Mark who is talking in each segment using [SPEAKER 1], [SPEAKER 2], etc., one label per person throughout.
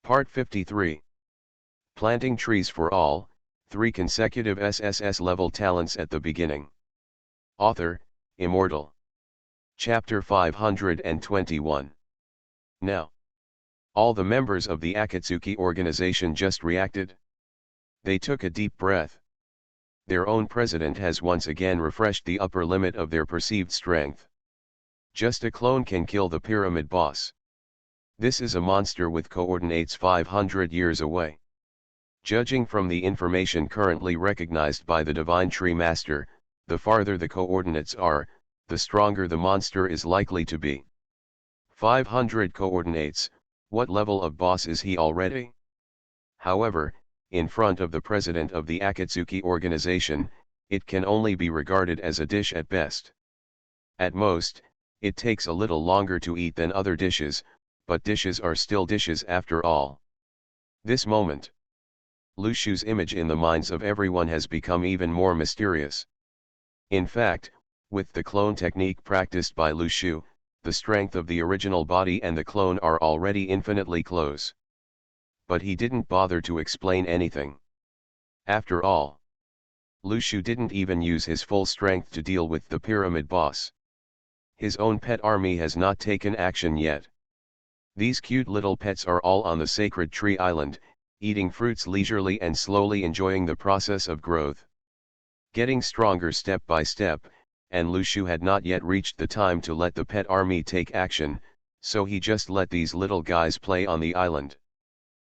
[SPEAKER 1] Part 53. Planting trees for all, 3 consecutive SSS-level talents at the beginning. Author, Immortal. Chapter 521. Now. All the members of the Akatsuki organization just reacted. They took a deep breath. Their own president has once again refreshed the upper limit of their perceived strength. Just a clone can kill the pyramid boss. This is a monster with coordinates 500 years away. Judging from the information currently recognized by the Divine Tree Master, the farther the coordinates are, the stronger the monster is likely to be. 500 coordinates, what level of boss is he already? However, in front of the president of the Akatsuki organization, it can only be regarded as a dish at best. At most, it takes a little longer to eat than other dishes, but dishes are still dishes after all. This moment, Lu Shu's image in the minds of everyone has become even more mysterious. In fact, with the clone technique practiced by Lu Shu, the strength of the original body and the clone are already infinitely close. But he didn't bother to explain anything. After all, Lu Shu didn't even use his full strength to deal with the pyramid boss. His own pet army has not taken action yet. These cute little pets are all on the sacred tree island, eating fruits leisurely and slowly enjoying the process of growth. Getting stronger step by step, and Lu Shu had not yet reached the time to let the pet army take action, so he just let these little guys play on the island.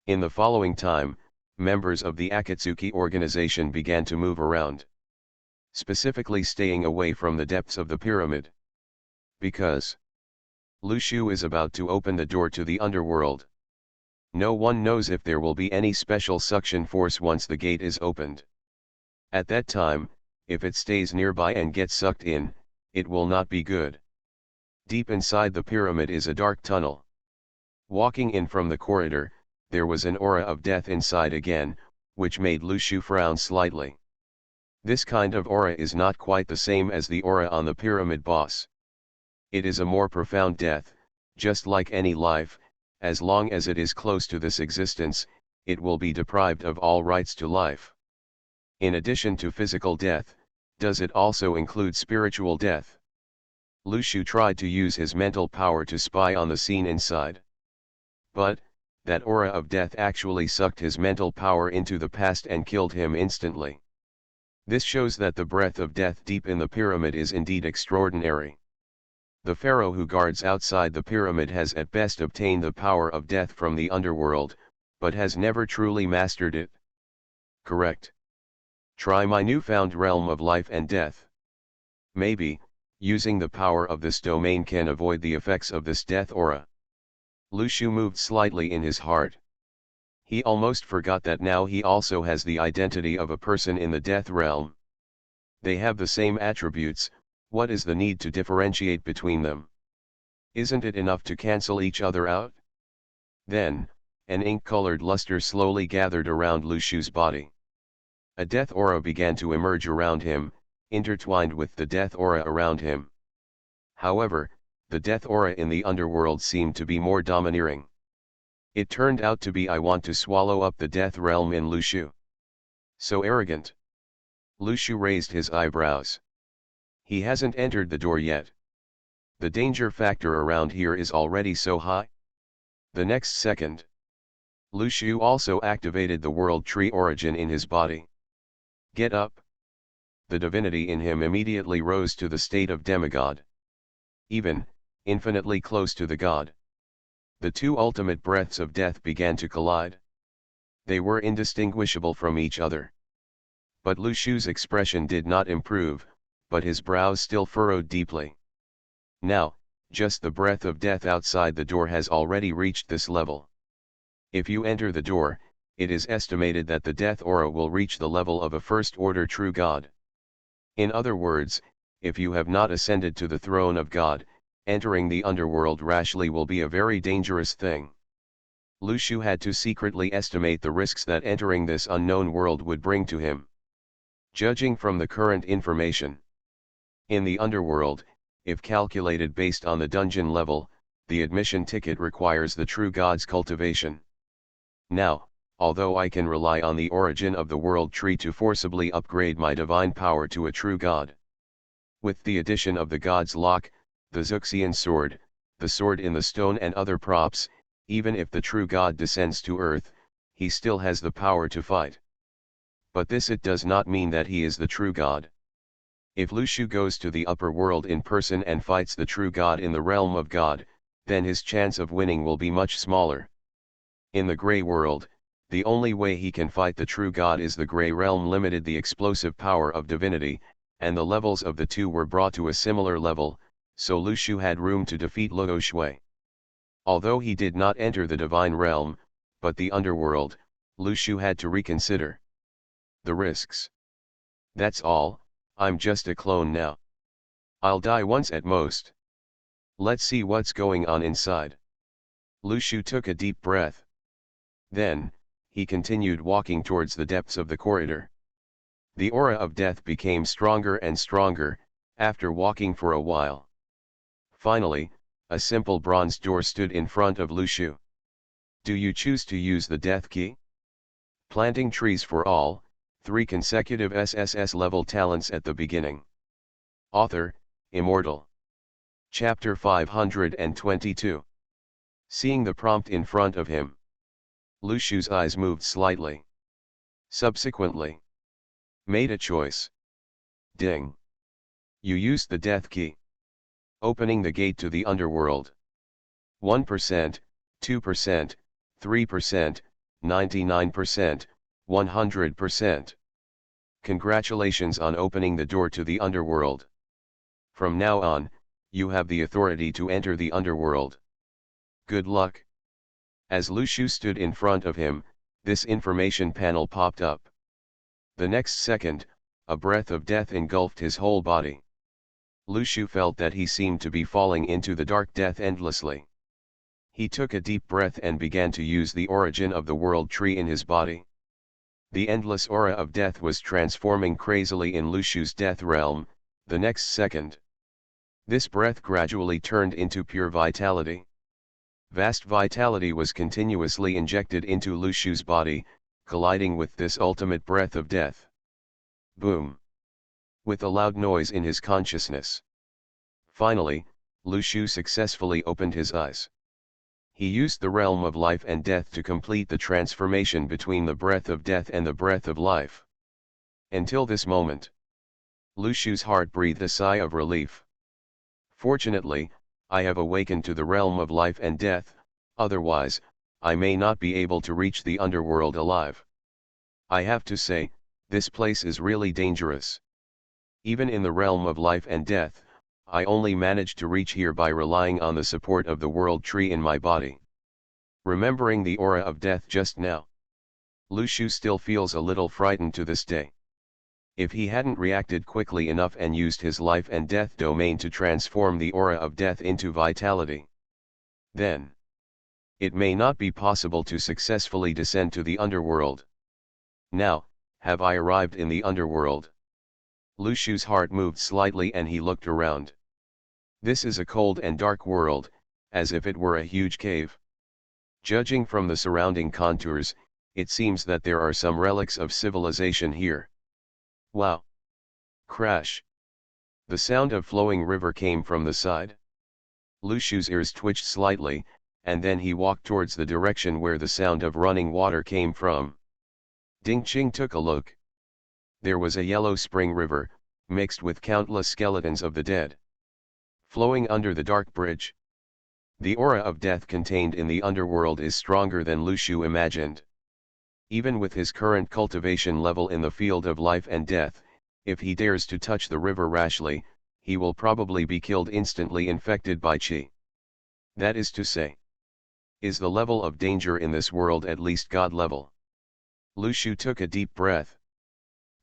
[SPEAKER 1] In the following time, members of the Akatsuki organization began to move around. Specifically staying away from the depths of the pyramid. Because Lu Shu is about to open the door to the underworld. No one knows if there will be any special suction force once the gate is opened. At that time, if it stays nearby and gets sucked in, it will not be good. Deep inside the pyramid is a dark tunnel. Walking in from the corridor, there was an aura of death inside again, which made Lu Shu frown slightly. This kind of aura is not quite the same as the aura on the pyramid boss. It is a more profound death, just like any life, as long as it is close to this existence, it will be deprived of all rights to life. In addition to physical death, does it also include spiritual death? Lu Shu tried to use his mental power to spy on the scene inside. But, that aura of death actually sucked his mental power into the past and killed him instantly. This shows that the breath of death deep in the pyramid is indeed extraordinary. The pharaoh who guards outside the pyramid has at best obtained the power of death from the underworld, but has never truly mastered it. Correct. Try my newfound realm of life and death. Maybe, using the power of this domain can avoid the effects of this death aura. Lu Shu moved slightly in his heart. He almost forgot that now he also has the identity of a person in the death realm. They have the same attributes, what is the need to differentiate between them? Isn't it enough to cancel each other out? Then, an ink-colored luster slowly gathered around Lu Shu's body. A death aura began to emerge around him, intertwined with the death aura around him. However, the death aura in the underworld seemed to be more domineering. It turned out to be I want to swallow up the death realm in Lu Shu. So arrogant. Lu Shu raised his eyebrows. He hasn't entered the door yet. The danger factor around here is already so high. The next second, Lu Shu also activated the world tree origin in his body. Get up. The divinity in him immediately rose to the state of demigod. Even, infinitely close to the god. The two ultimate breaths of death began to collide. They were indistinguishable from each other. But Lu Shu's expression did not improve, but his brows still furrowed deeply. Now, just the breath of death outside the door has already reached this level. If you enter the door, it is estimated that the death aura will reach the level of a first-order true god. In other words, if you have not ascended to the throne of God, entering the underworld rashly will be a very dangerous thing. Lu Shu had to secretly estimate the risks that entering this unknown world would bring to him. Judging from the current information in the underworld, if calculated based on the dungeon level, the admission ticket requires the true god's cultivation. Now, although I can rely on the origin of the world tree to forcibly upgrade my divine power to a true god. With the addition of the god's lock, the Zuxian sword, the sword in the stone and other props, even if the true god descends to earth, he still has the power to fight. But this it does not mean that he is the true god. If Lu Shu goes to the upper world in person and fights the true god in the realm of God, then his chance of winning will be much smaller. In the gray world, the only way he can fight the true god is the gray realm limited the explosive power of divinity, and the levels of the two were brought to a similar level, so Lu Shu had room to defeat Luo Shui. Although he did not enter the divine realm, but the underworld, Lu Shu had to reconsider the risks. That's all, I'm just a clone now. I'll die once at most. Let's see what's going on inside. Lu Shu took a deep breath. Then, he continued walking towards the depths of the corridor. The aura of death became stronger and stronger, after walking for a while. Finally, a simple bronze door stood in front of Lu Shu. Do you choose to use the death key? Planting trees for all, 3 consecutive SSS-level talents at the beginning. Author, Immortal. Chapter 522. Seeing the prompt in front of him, Lu Shu's eyes moved slightly. Subsequently, made a choice. Ding. You used the death key. Opening the gate to the underworld. 1%, 2%, 3%, 99%, 100%. Congratulations on opening the door to the underworld. From now on, you have the authority to enter the underworld. Good luck. As Lu Shu stood in front of him, this information panel popped up. The next second, a breath of death engulfed his whole body. Lu Shu felt that he seemed to be falling into the dark death endlessly. He took a deep breath and began to use the origin of the world tree in his body. The endless aura of death was transforming crazily in Lu Shu's death realm, the next second. This breath gradually turned into pure vitality. Vast vitality was continuously injected into Lu Shu's body, colliding with this ultimate breath of death. Boom! With a loud noise in his consciousness. Finally, Lu Shu successfully opened his eyes. He used the realm of life and death to complete the transformation between the breath of death and the breath of life. Until this moment, Lu Shu's heart breathed a sigh of relief. Fortunately, I have awakened to the realm of life and death, otherwise, I may not be able to reach the underworld alive. I have to say, this place is really dangerous. Even in the realm of life and death, I only managed to reach here by relying on the support of the world tree in my body. Remembering the aura of death just now, Lu Shu still feels a little frightened to this day. If he hadn't reacted quickly enough and used his life and death domain to transform the aura of death into vitality, then it may not be possible to successfully descend to the underworld. Now, have I arrived in the underworld? Lu Shu's heart moved slightly and he looked around. This is a cold and dark world, as if it were a huge cave. Judging from the surrounding contours, it seems that there are some relics of civilization here. Wow! Crash! The sound of flowing river came from the side. Lu Shu's ears twitched slightly, and then he walked towards the direction where the sound of running water came from. Ding Ching took a look. There was a yellow spring river, mixed with countless skeletons of the dead, flowing under the dark bridge. The aura of death contained in the underworld is stronger than Lu Shu imagined. Even with his current cultivation level in the field of life and death, if he dares to touch the river rashly, he will probably be killed instantly infected by qi. That is to say, is the level of danger in this world at least God level? Lu Shu took a deep breath.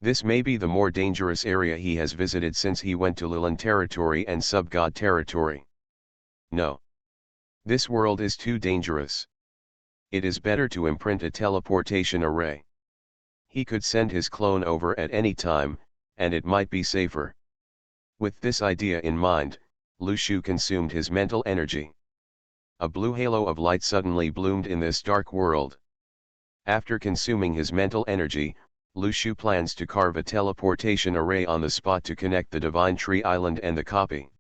[SPEAKER 1] This may be the more dangerous area he has visited since he went to Lilan territory and sub-God territory. No. This world is too dangerous. It is better to imprint a teleportation array. He could send his clone over at any time, and it might be safer. With this idea in mind, Lu Shu consumed his mental energy. A blue halo of light suddenly bloomed in this dark world. After consuming his mental energy, Lu Shu plans to carve a teleportation array on the spot to connect the Divine Tree Island and the copy.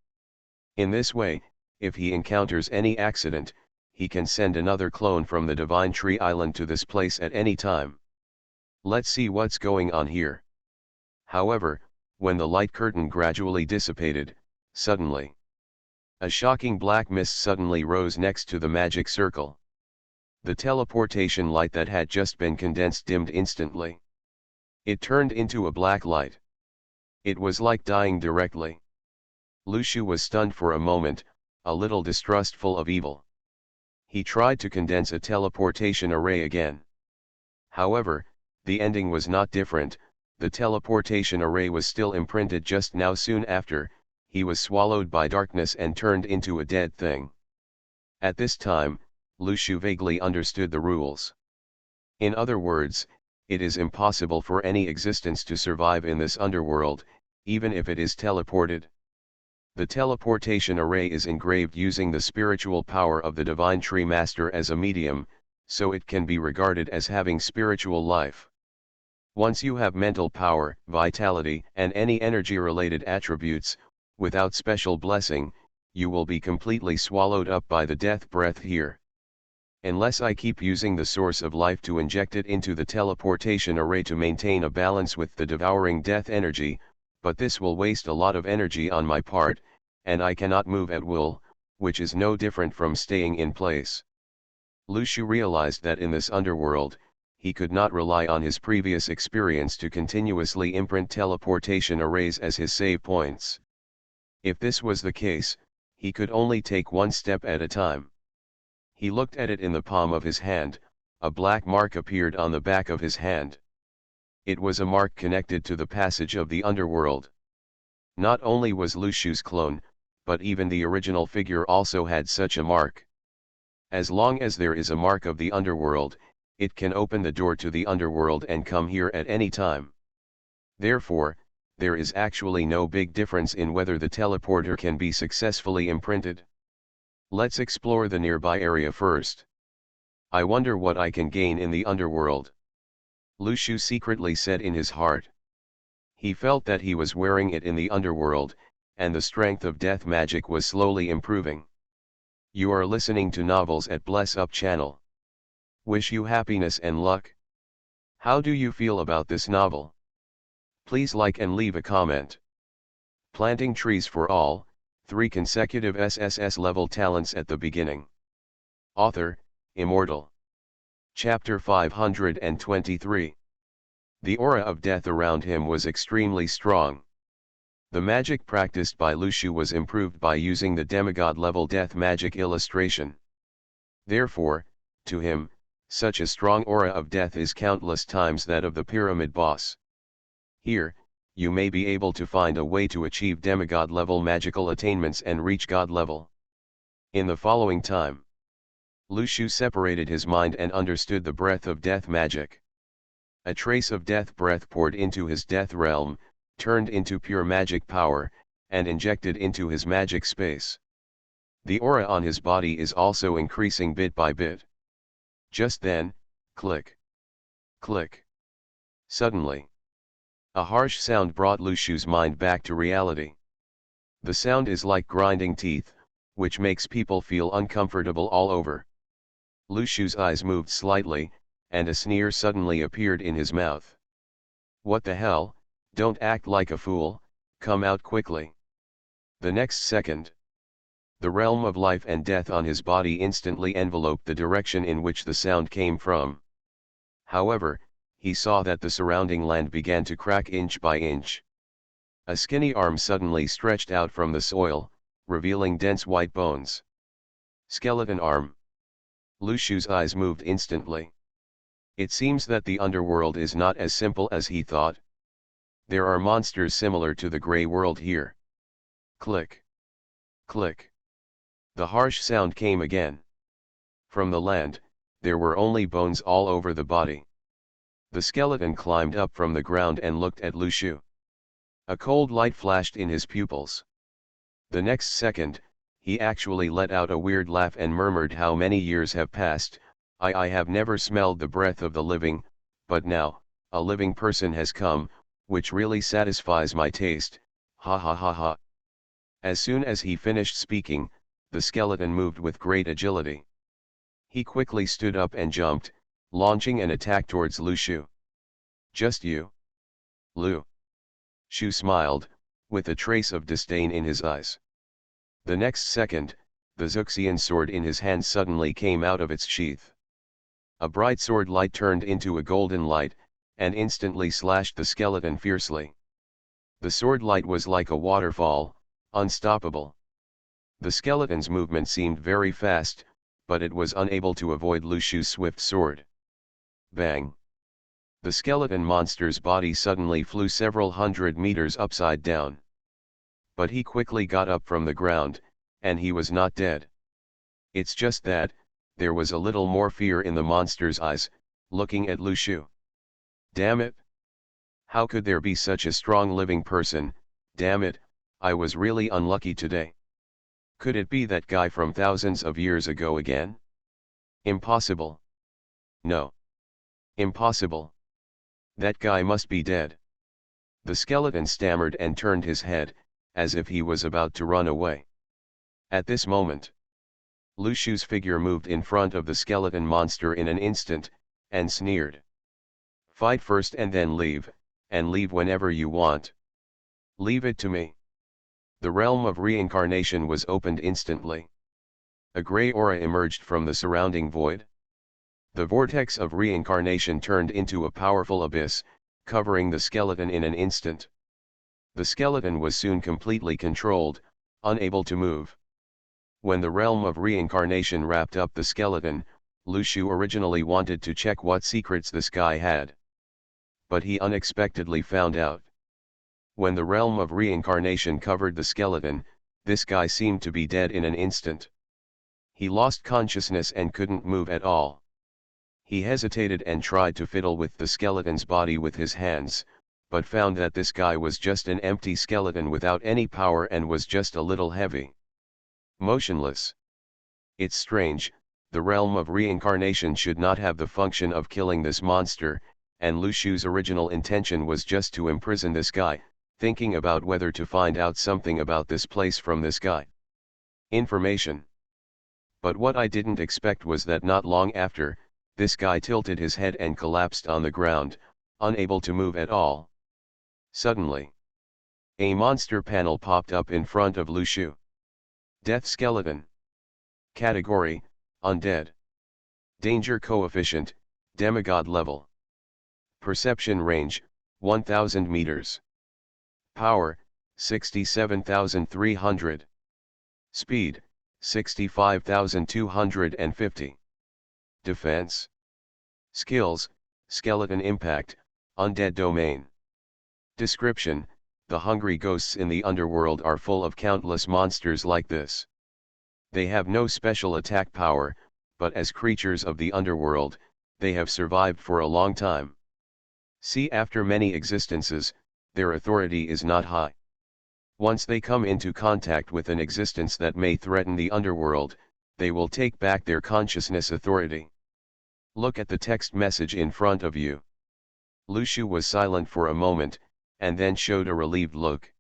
[SPEAKER 1] In this way, if he encounters any accident, he can send another clone from the Divine Tree Island to this place at any time. Let's see what's going on here. However, when the light curtain gradually dissipated, suddenly, a shocking black mist suddenly rose next to the magic circle. The teleportation light that had just been condensed dimmed instantly. It turned into a black light. It was like dying directly. Lu Shu was stunned for a moment, a little distrustful of evil. He tried to condense a teleportation array again. However, the ending was not different. The teleportation array was still imprinted just now. Soon after, he was swallowed by darkness and turned into a dead thing. At this time, Lu Shu vaguely understood the rules. In other words, it is impossible for any existence to survive in this underworld, even if it is teleported. The teleportation array is engraved using the spiritual power of the Divine Tree Master as a medium, so it can be regarded as having spiritual life. Once you have mental power, vitality, and any energy-related attributes, without special blessing, you will be completely swallowed up by the death breath here. Unless I keep using the source of life to inject it into the teleportation array to maintain a balance with the devouring death energy, but this will waste a lot of energy on my part, and I cannot move at will, which is no different from staying in place. Lu Shu realized that in this underworld, he could not rely on his previous experience to continuously imprint teleportation arrays as his save points. If this was the case, he could only take one step at a time. He looked at it in the palm of his hand. A black mark appeared on the back of his hand. It was a mark connected to the passage of the underworld. Not only was Lu Shu's clone, but even the original figure also had such a mark. As long as there is a mark of the underworld, it can open the door to the underworld and come here at any time. Therefore, there is actually no big difference in whether the teleporter can be successfully imprinted. Let's explore the nearby area first. I wonder what I can gain in the underworld. Lu Shu secretly said in his heart. He felt that he was wearing it in the underworld, and the strength of death magic was slowly improving. You are listening to Novels at Bless Up channel. Wish you happiness and luck. How do you feel about this novel? Please like and leave a comment. Planting trees for all, 3 consecutive SSS-level talents at the beginning. Author, Immortal. Chapter 523. The aura of death around him was extremely strong. The magic practiced by Lu Shu was improved by using the demigod-level death magic illustration. Therefore, to him, such a strong aura of death is countless times that of the pyramid boss. Here, you may be able to find a way to achieve demigod-level magical attainments and reach God level. In the following time, Lu Shu separated his mind and understood the breath of death magic. A trace of death breath poured into his death realm, turned into pure magic power, and injected into his magic space. The aura on his body is also increasing bit by bit. Just then, click, click. Suddenly, a harsh sound brought Lu Shu's mind back to reality. The sound is like grinding teeth, which makes people feel uncomfortable all over. Lu Shu's eyes moved slightly, and a sneer suddenly appeared in his mouth. What the hell, don't act like a fool, come out quickly. The next second, the realm of life and death on his body instantly enveloped the direction in which the sound came from. However, he saw that the surrounding land began to crack inch by inch. A skinny arm suddenly stretched out from the soil, revealing dense white bones. Skeleton arm. Lu Shu's eyes moved instantly. It seems that the underworld is not as simple as he thought. There are monsters similar to the gray world here. Click. Click. The harsh sound came again. From the land, there were only bones all over the body. The skeleton climbed up from the ground and looked at Lu Shu. A cold light flashed in his pupils. The next second, he actually let out a weird laugh and murmured, "How many years have passed, I have never smelled the breath of the living, but now, a living person has come, which really satisfies my taste, ha ha ha ha. As soon as he finished speaking, the skeleton moved with great agility. He quickly stood up and jumped, launching an attack towards Lu Shu. Just you? Lu Shu smiled, with a trace of disdain in his eyes. The next second, the Zuxian sword in his hand suddenly came out of its sheath. A bright sword light turned into a golden light, and instantly slashed the skeleton fiercely. The sword light was like a waterfall, unstoppable. The skeleton's movement seemed very fast, but it was unable to avoid Lu Shu's swift sword. Bang! The skeleton monster's body suddenly flew several hundred meters upside down. But he quickly got up from the ground, and he was not dead. It's just that, there was a little more fear in the monster's eyes, looking at Lu Shu. Damn it! How could there be such a strong living person? Damn it, I was really unlucky today. Could it be that guy from thousands of years ago again? Impossible. No. Impossible. That guy must be dead. The skeleton stammered and turned his head, as if he was about to run away. At this moment, Lu Shu's figure moved in front of the skeleton monster in an instant, and sneered. Fight first and then leave, and leave whenever you want. Leave it to me. The realm of reincarnation was opened instantly. A gray aura emerged from the surrounding void. The vortex of reincarnation turned into a powerful abyss, covering the skeleton in an instant. The skeleton was soon completely controlled, unable to move. When the realm of reincarnation wrapped up the skeleton, Lu Shu originally wanted to check what secrets this guy had. But he unexpectedly found out. When the realm of reincarnation covered the skeleton, this guy seemed to be dead in an instant. He lost consciousness and couldn't move at all. He hesitated and tried to fiddle with the skeleton's body with his hands, but found that this guy was just an empty skeleton without any power and was just a little heavy. Motionless. It's strange, the realm of reincarnation should not have the function of killing this monster, and Lu Shu's original intention was just to imprison this guy, thinking about whether to find out something about this place from this guy. Information. But what I didn't expect was that not long after, this guy tilted his head and collapsed on the ground, unable to move at all. Suddenly, a monster panel popped up in front of Lu Shu. Death skeleton. Category, undead. Danger coefficient, demigod level. Perception range, 1000 meters. Power, 67,300. Speed, 65,250. Defense. Skills, skeleton impact, undead domain. Description: the hungry ghosts in the underworld are full of countless monsters like this. They have no special attack power, but as creatures of the underworld, they have survived for a long time. See, after many existences, their authority is not high. Once they come into contact with an existence that may threaten the underworld, they will take back their consciousness authority. Look at the text message in front of you. Lu Shu was silent for a moment, and then showed a relieved look.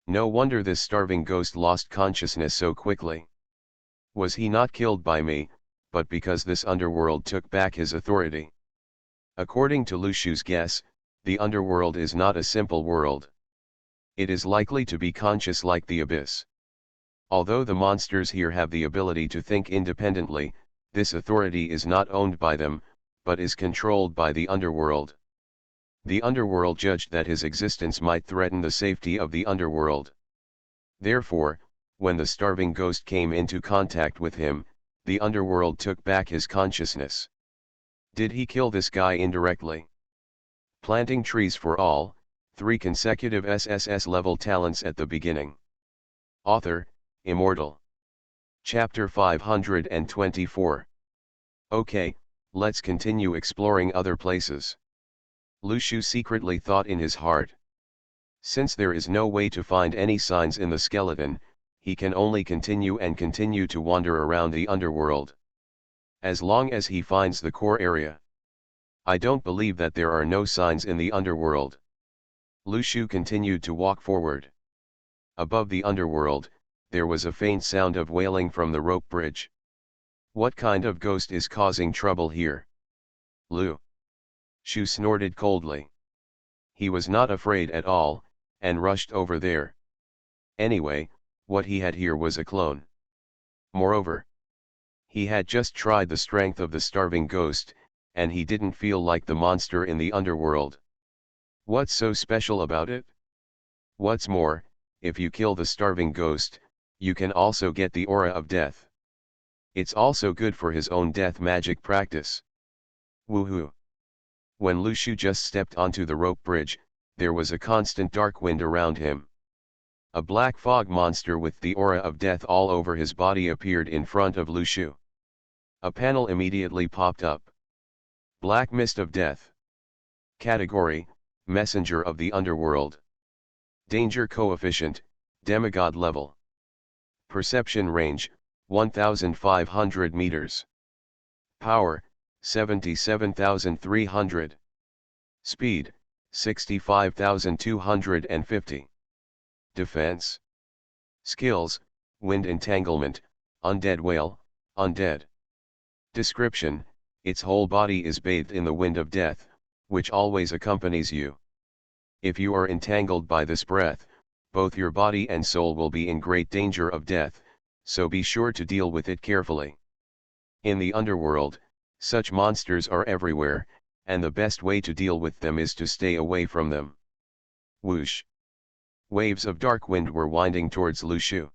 [SPEAKER 1] No wonder this starving ghost lost consciousness so quickly. Was he not killed by me, but because this underworld took back his authority? According to Lu Shu's guess, the underworld is not a simple world. It is likely to be conscious like the abyss. Although the monsters here have the ability to think independently, this authority is not owned by them, but is controlled by the underworld. The underworld judged that his existence might threaten the safety of the underworld. Therefore, when the starving ghost came into contact with him, the underworld took back his consciousness. Did he kill this guy indirectly? Planting trees for all, 3 consecutive SSS-level talents at the beginning. Author, Immortal. Chapter 524. Okay, let's continue exploring other places. Lu Shu secretly thought in his heart. Since there is no way to find any signs in the skeleton, he can only continue and continue to wander around the underworld. As long as he finds the core area. I don't believe that there are no signs in the underworld. Lu Shu continued to walk forward. Above the underworld, there was a faint sound of wailing from the rope bridge. What kind of ghost is causing trouble here? Lu Shu snorted coldly. He was not afraid at all, and rushed over there. Anyway, what he had here was a clone. Moreover, he had just tried the strength of the starving ghost, and he didn't feel like the monster in the underworld. What's so special about it? What's more, if you kill the starving ghost, you can also get the aura of death. It's also good for his own death magic practice. Woohoo! When Lu Shu just stepped onto the rope bridge, there was a constant dark wind around him. A black fog monster with the aura of death all over his body appeared in front of Lu Shu. A panel immediately popped up. Black Mist of Death. Category: Messenger of the Underworld. Danger Coefficient: Demigod Level. Perception Range: 1,500 meters. Power: 77,300. Speed: 65,250. Defense. Skills: Wind Entanglement, Undead Whale, Undead. Description: its whole body is bathed in the wind of death, which always accompanies you. If you are entangled by this breath, both your body and soul will be in great danger of death, so be sure to deal with it carefully. In the underworld, such monsters are everywhere, and the best way to deal with them is to stay away from them. Whoosh! Waves of dark wind were winding towards Lu Shu.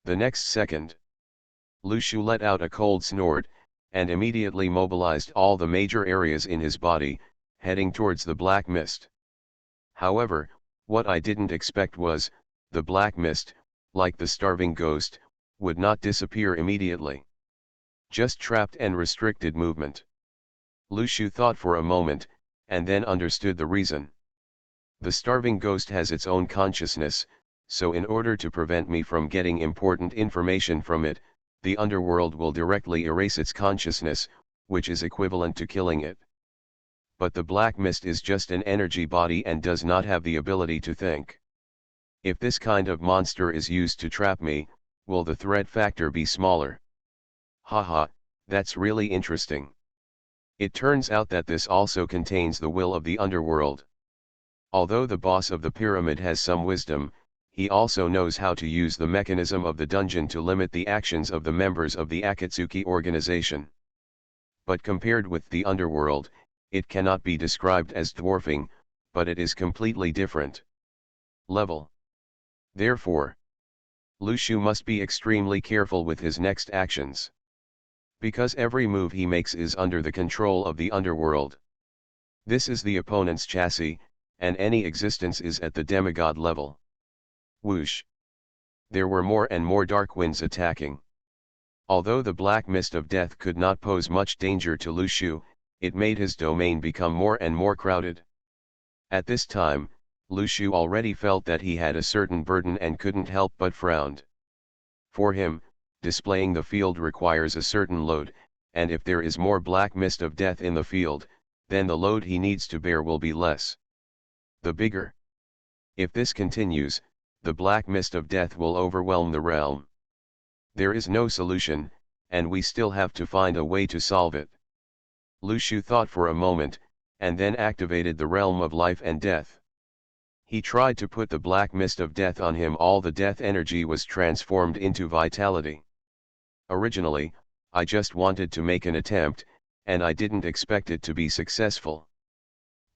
[SPEAKER 1] The next second, Lu Shu let out a cold snort, and immediately mobilized all the major areas in his body, heading towards the black mist. However, what I didn't expect was, the black mist, like the starving ghost, would not disappear immediately. Just trapped and restricted movement. Lu Shu thought for a moment, and then understood the reason. The starving ghost has its own consciousness, so in order to prevent me from getting important information from it, the underworld will directly erase its consciousness, which is equivalent to killing it. But the black mist is just an energy body and does not have the ability to think. If this kind of monster is used to trap me, will the threat factor be smaller? Haha, that's really interesting. It turns out that this also contains the will of the underworld. Although the boss of the pyramid has some wisdom, he also knows how to use the mechanism of the dungeon to limit the actions of the members of the Akatsuki organization. But compared with the underworld, it cannot be described as dwarfing, but it is completely different level. Therefore, Lu Shu must be extremely careful with his next actions. Because every move he makes is under the control of the underworld. This is the opponent's chassis, and any existence is at the demigod level. Whoosh! There were more and more dark winds attacking. Although the black mist of death could not pose much danger to Lu Shu, it made his domain become more and more crowded. At this time, Lu Shu already felt that he had a certain burden and couldn't help but frown. For him, displaying the field requires a certain load, and if there is more black mist of death in the field, then the load he needs to bear will be less. The bigger. If this continues, the black mist of death will overwhelm the realm. There is no solution, and we still have to find a way to solve it. Lu Shu thought for a moment, and then activated the realm of life and death. He tried to put the black mist of death on him. All the death energy was transformed into vitality. Originally, I just wanted to make an attempt, and I didn't expect it to be successful.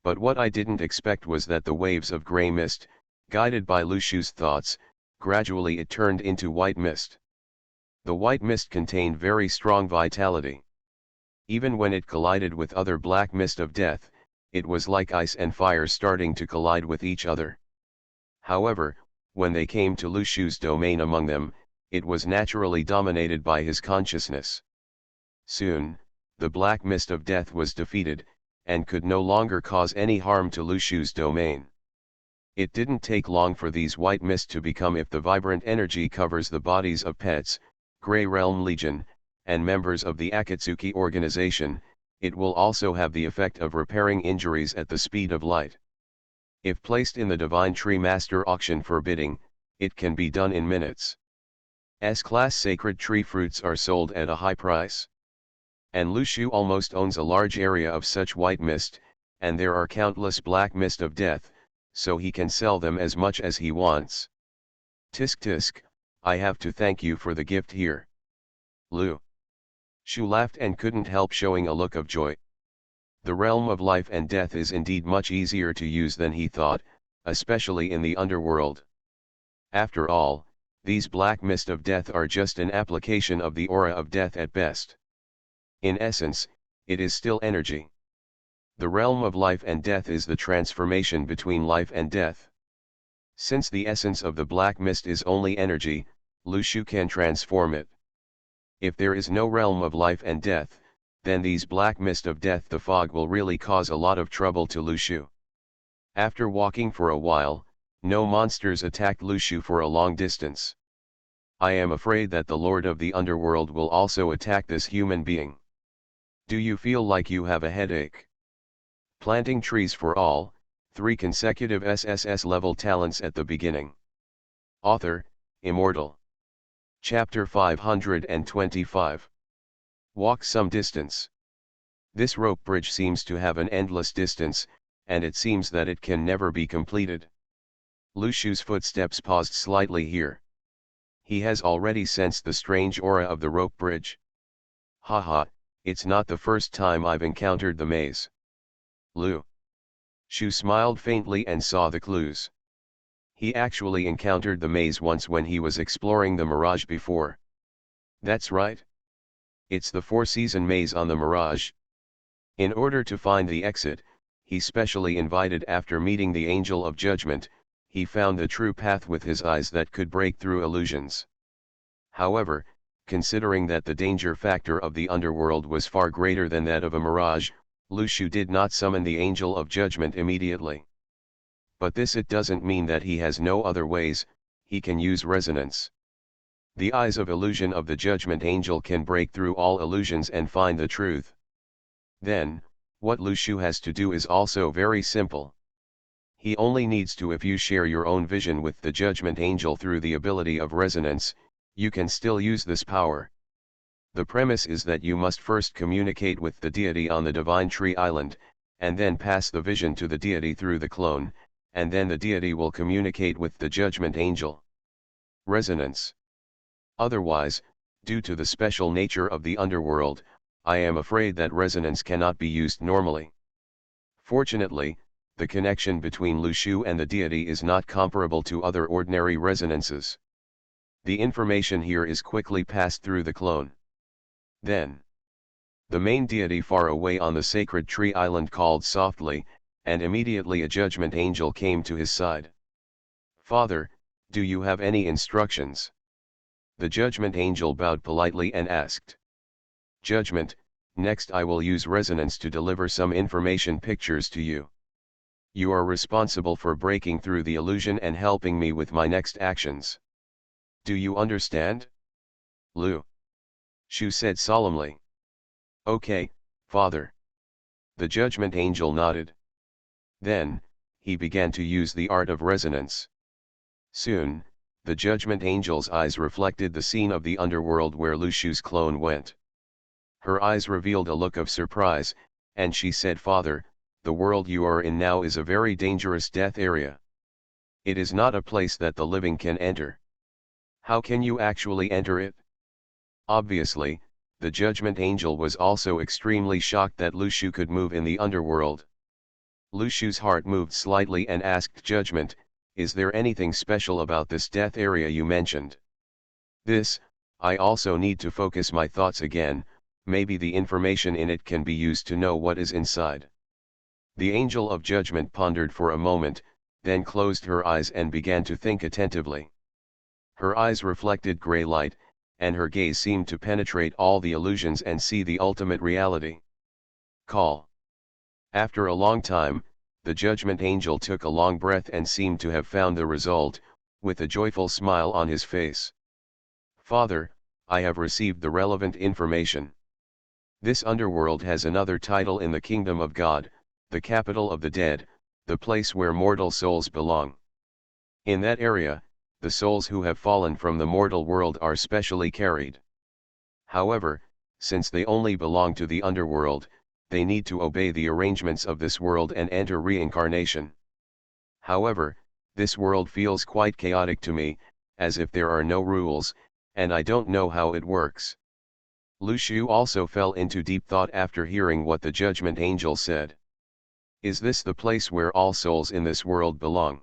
[SPEAKER 1] But what I didn't expect was that the waves of gray mist, guided by Lu Shu's thoughts, gradually it turned into white mist. The white mist contained very strong vitality. Even when it collided with other black mist of death, it was like ice and fire starting to collide with each other. However, when they came to Lu Shu's domain among them, it was naturally dominated by his consciousness. Soon, the black mist of death was defeated, and could no longer cause any harm to Lu Shu's domain. It didn't take long for these white mist to become if the vibrant energy covers the bodies of pets, Grey Realm Legion, and members of the Akatsuki organization, it will also have the effect of repairing injuries at the speed of light. If placed in the Divine Tree Master auction for bidding, it can be done in minutes. S-class sacred tree fruits are sold at a high price. And Lushu almost owns a large area of such white mist, and there are countless black mist of death, so he can sell them as much as he wants. Tisk tisk, I have to thank you for the gift here. Lu Shu laughed and couldn't help showing a look of joy. The realm of life and death is indeed much easier to use than he thought, especially in the underworld. After all, these black mist of death are just an application of the aura of death at best. In essence, it is still energy. The realm of life and death is the transformation between life and death. Since the essence of the black mist is only energy, Lushu can transform it. If there is no realm of life and death, then these black mist of death, the fog, will really cause a lot of trouble to Lushu. After walking for a while, no monsters attacked Lushu for a long distance. I am afraid that the Lord of the Underworld will also attack this human being. Do you feel like you have a headache? Planting trees for all, 3 consecutive SSS-level talents at the beginning. Author, Immortal. Chapter 525. Walk some distance. This rope bridge seems to have an endless distance, and it seems that it can never be completed. Lushu's footsteps paused slightly here. He has already sensed the strange aura of the rope bridge. Haha, it's not the first time I've encountered the maze. Shu smiled faintly and saw the clues. He actually encountered the maze once when he was exploring the Mirage before. That's right. It's the 4-season maze on the Mirage. In order to find the exit, he specially invited after meeting the Angel of Judgment, he found the true path with his eyes that could break through illusions. However, considering that the danger factor of the underworld was far greater than that of a Mirage, Lushu did not summon the Angel of Judgment immediately. But this it doesn't mean that he has no other ways, he can use resonance. The eyes of illusion of the Judgment Angel can break through all illusions and find the truth. Then, what Lushu has to do is also very simple. He only needs to, if you share your own vision with the Judgment Angel through the ability of resonance, you can still use this power. The premise is that you must first communicate with the deity on the Divine Tree Island, and then pass the vision to the deity through the clone, and then the deity will communicate with the Judgment Angel. Resonance. Otherwise, due to the special nature of the underworld, I am afraid that resonance cannot be used normally. Fortunately, the connection between Lushu and the deity is not comparable to other ordinary resonances. The information here is quickly passed through the clone. Then, the main deity far away on the sacred tree island called softly, and immediately a Judgment Angel came to his side. Father, do you have any instructions? The Judgment Angel bowed politely and asked. Judgment, next I will use resonance to deliver some information pictures to you. You are responsible for breaking through the illusion and helping me with my next actions. Do you understand? Shu said solemnly. Okay, Father. The Judgment Angel nodded. Then, he began to use the art of resonance. Soon, the Judgment Angel's eyes reflected the scene of the underworld where Lushu's clone went. Her eyes revealed a look of surprise, and she said, Father, the world you are in now is a very dangerous death area. It is not a place that the living can enter. How can you actually enter it? Obviously, the Judgment Angel was also extremely shocked that Lushu could move in the underworld. Lushu's heart moved slightly and asked Judgment, is there anything special about this death area you mentioned? This, I also need to focus my thoughts again, maybe the information in it can be used to know what is inside. The Angel of Judgment pondered for a moment, then closed her eyes and began to think attentively. Her eyes reflected gray light, and her gaze seemed to penetrate all the illusions and see the ultimate reality. Call. After a long time, the Judgment Angel took a long breath and seemed to have found the result, with a joyful smile on his face. Father, I have received the relevant information. This underworld has another title in the kingdom of God, the capital of the dead, the place where mortal souls belong. In that area, the souls who have fallen from the mortal world are specially carried. However, since they only belong to the underworld, they need to obey the arrangements of this world and enter reincarnation. However, this world feels quite chaotic to me, as if there are no rules, and I don't know how it works. Lu Shu also fell into deep thought after hearing what the judgment angel said. Is this the place where all souls in this world belong?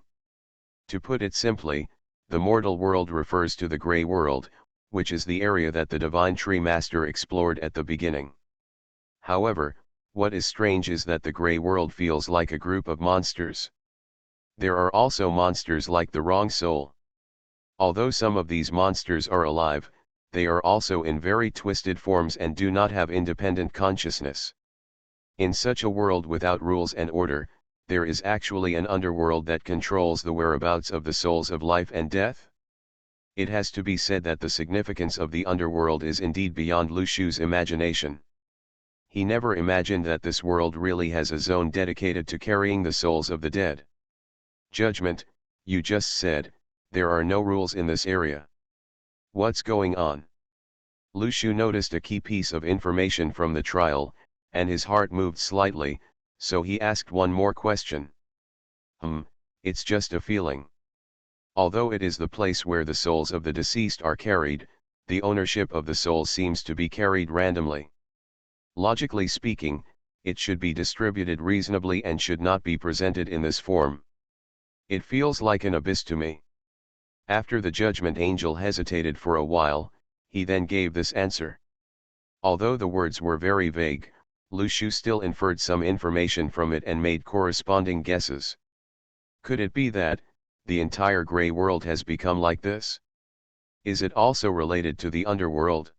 [SPEAKER 1] To put it simply, the mortal world refers to the gray world, which is the area that the divine tree master explored at the beginning. However, what is strange is that the gray world feels like a group of monsters. There are also monsters like the wrong soul. Although some of these monsters are alive, they are also in very twisted forms and do not have independent consciousness. In such a world without rules and order, there is actually an underworld that controls the whereabouts of the souls of life and death. It has to be said that the significance of the underworld is indeed beyond Lu Shu's imagination. He never imagined that this world really has a zone dedicated to carrying the souls of the dead. Judgment, you just said, there are no rules in this area. What's going on? Lu Shu noticed a key piece of information from the trial, and his heart moved slightly, so he asked one more question. It's just a feeling. Although it is the place where the souls of the deceased are carried, the ownership of the soul seems to be carried randomly. Logically speaking, it should be distributed reasonably and should not be presented in this form. It feels like an abyss to me. After the judgment angel hesitated for a while, he then gave this answer. Although the words were very vague, Lu Shu still inferred some information from it and made corresponding guesses. Could it be that the entire gray world has become like this? Is it also related to the underworld?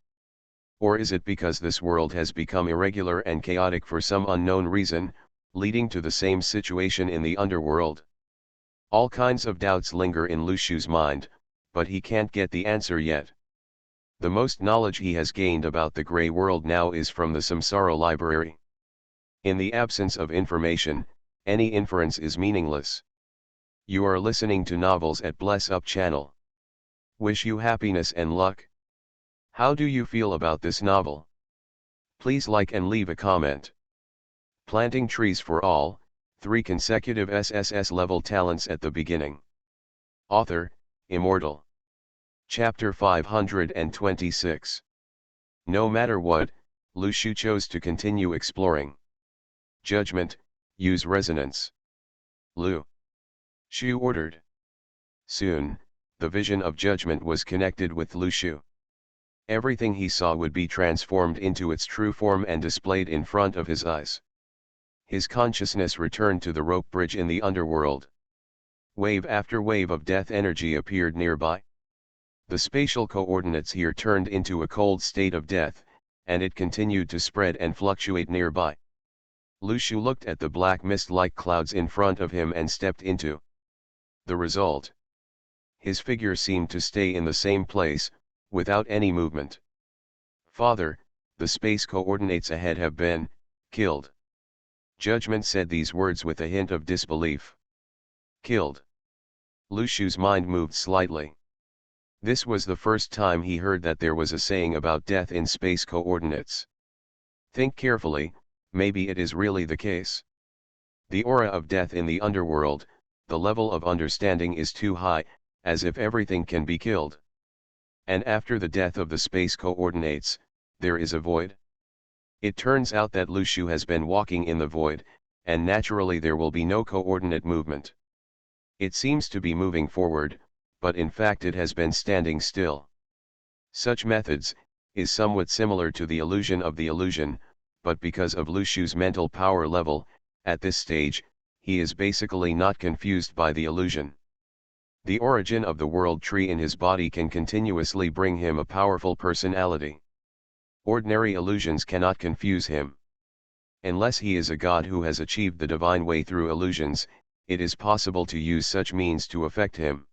[SPEAKER 1] Or is it because this world has become irregular and chaotic for some unknown reason, leading to the same situation in the underworld? All kinds of doubts linger in Lu Shu's mind, but he can't get the answer yet. The most knowledge he has gained about the gray world now is from the Samsara library. In the absence of information, any inference is meaningless. You are listening to Novels at Bless Up channel. Wish you happiness and luck. How do you feel about this novel? Please like and leave a comment. Planting trees for all, 3 consecutive SSS-level talents at the beginning. Author, Immortal. Chapter 526. No matter what, Lu Shu chose to continue exploring. Judgment, use resonance. Lu Shu ordered. Soon, the vision of judgment was connected with Lu Shu. Everything he saw would be transformed into its true form and displayed in front of his eyes. His consciousness returned to the rope bridge in the underworld. Wave after wave of death energy appeared nearby. The spatial coordinates here turned into a cold state of death, and it continued to spread and fluctuate nearby. Lu Shu looked at the black mist-like clouds in front of him and stepped into the result. His figure seemed to stay in the same place, without any movement. Father, the space coordinates ahead have been killed. Judgment said these words with a hint of disbelief. Killed. Lu Shu's mind moved slightly. This was the first time he heard that there was a saying about death in space coordinates. Think carefully, maybe it is really the case. The aura of death in the underworld, the level of understanding is too high, as if everything can be killed. And after the death of the space coordinates, there is a void. It turns out that Lu Shu has been walking in the void, and naturally there will be no coordinate movement. It seems to be moving forward, but in fact it has been standing still. Such methods is somewhat similar to the illusion of the illusion, but because of Lu Shu's mental power level, at this stage, he is basically not confused by the illusion. The origin of the world tree in his body can continuously bring him a powerful personality. Ordinary illusions cannot confuse him. Unless he is a god who has achieved the divine way through illusions, it is possible to use such means to affect him.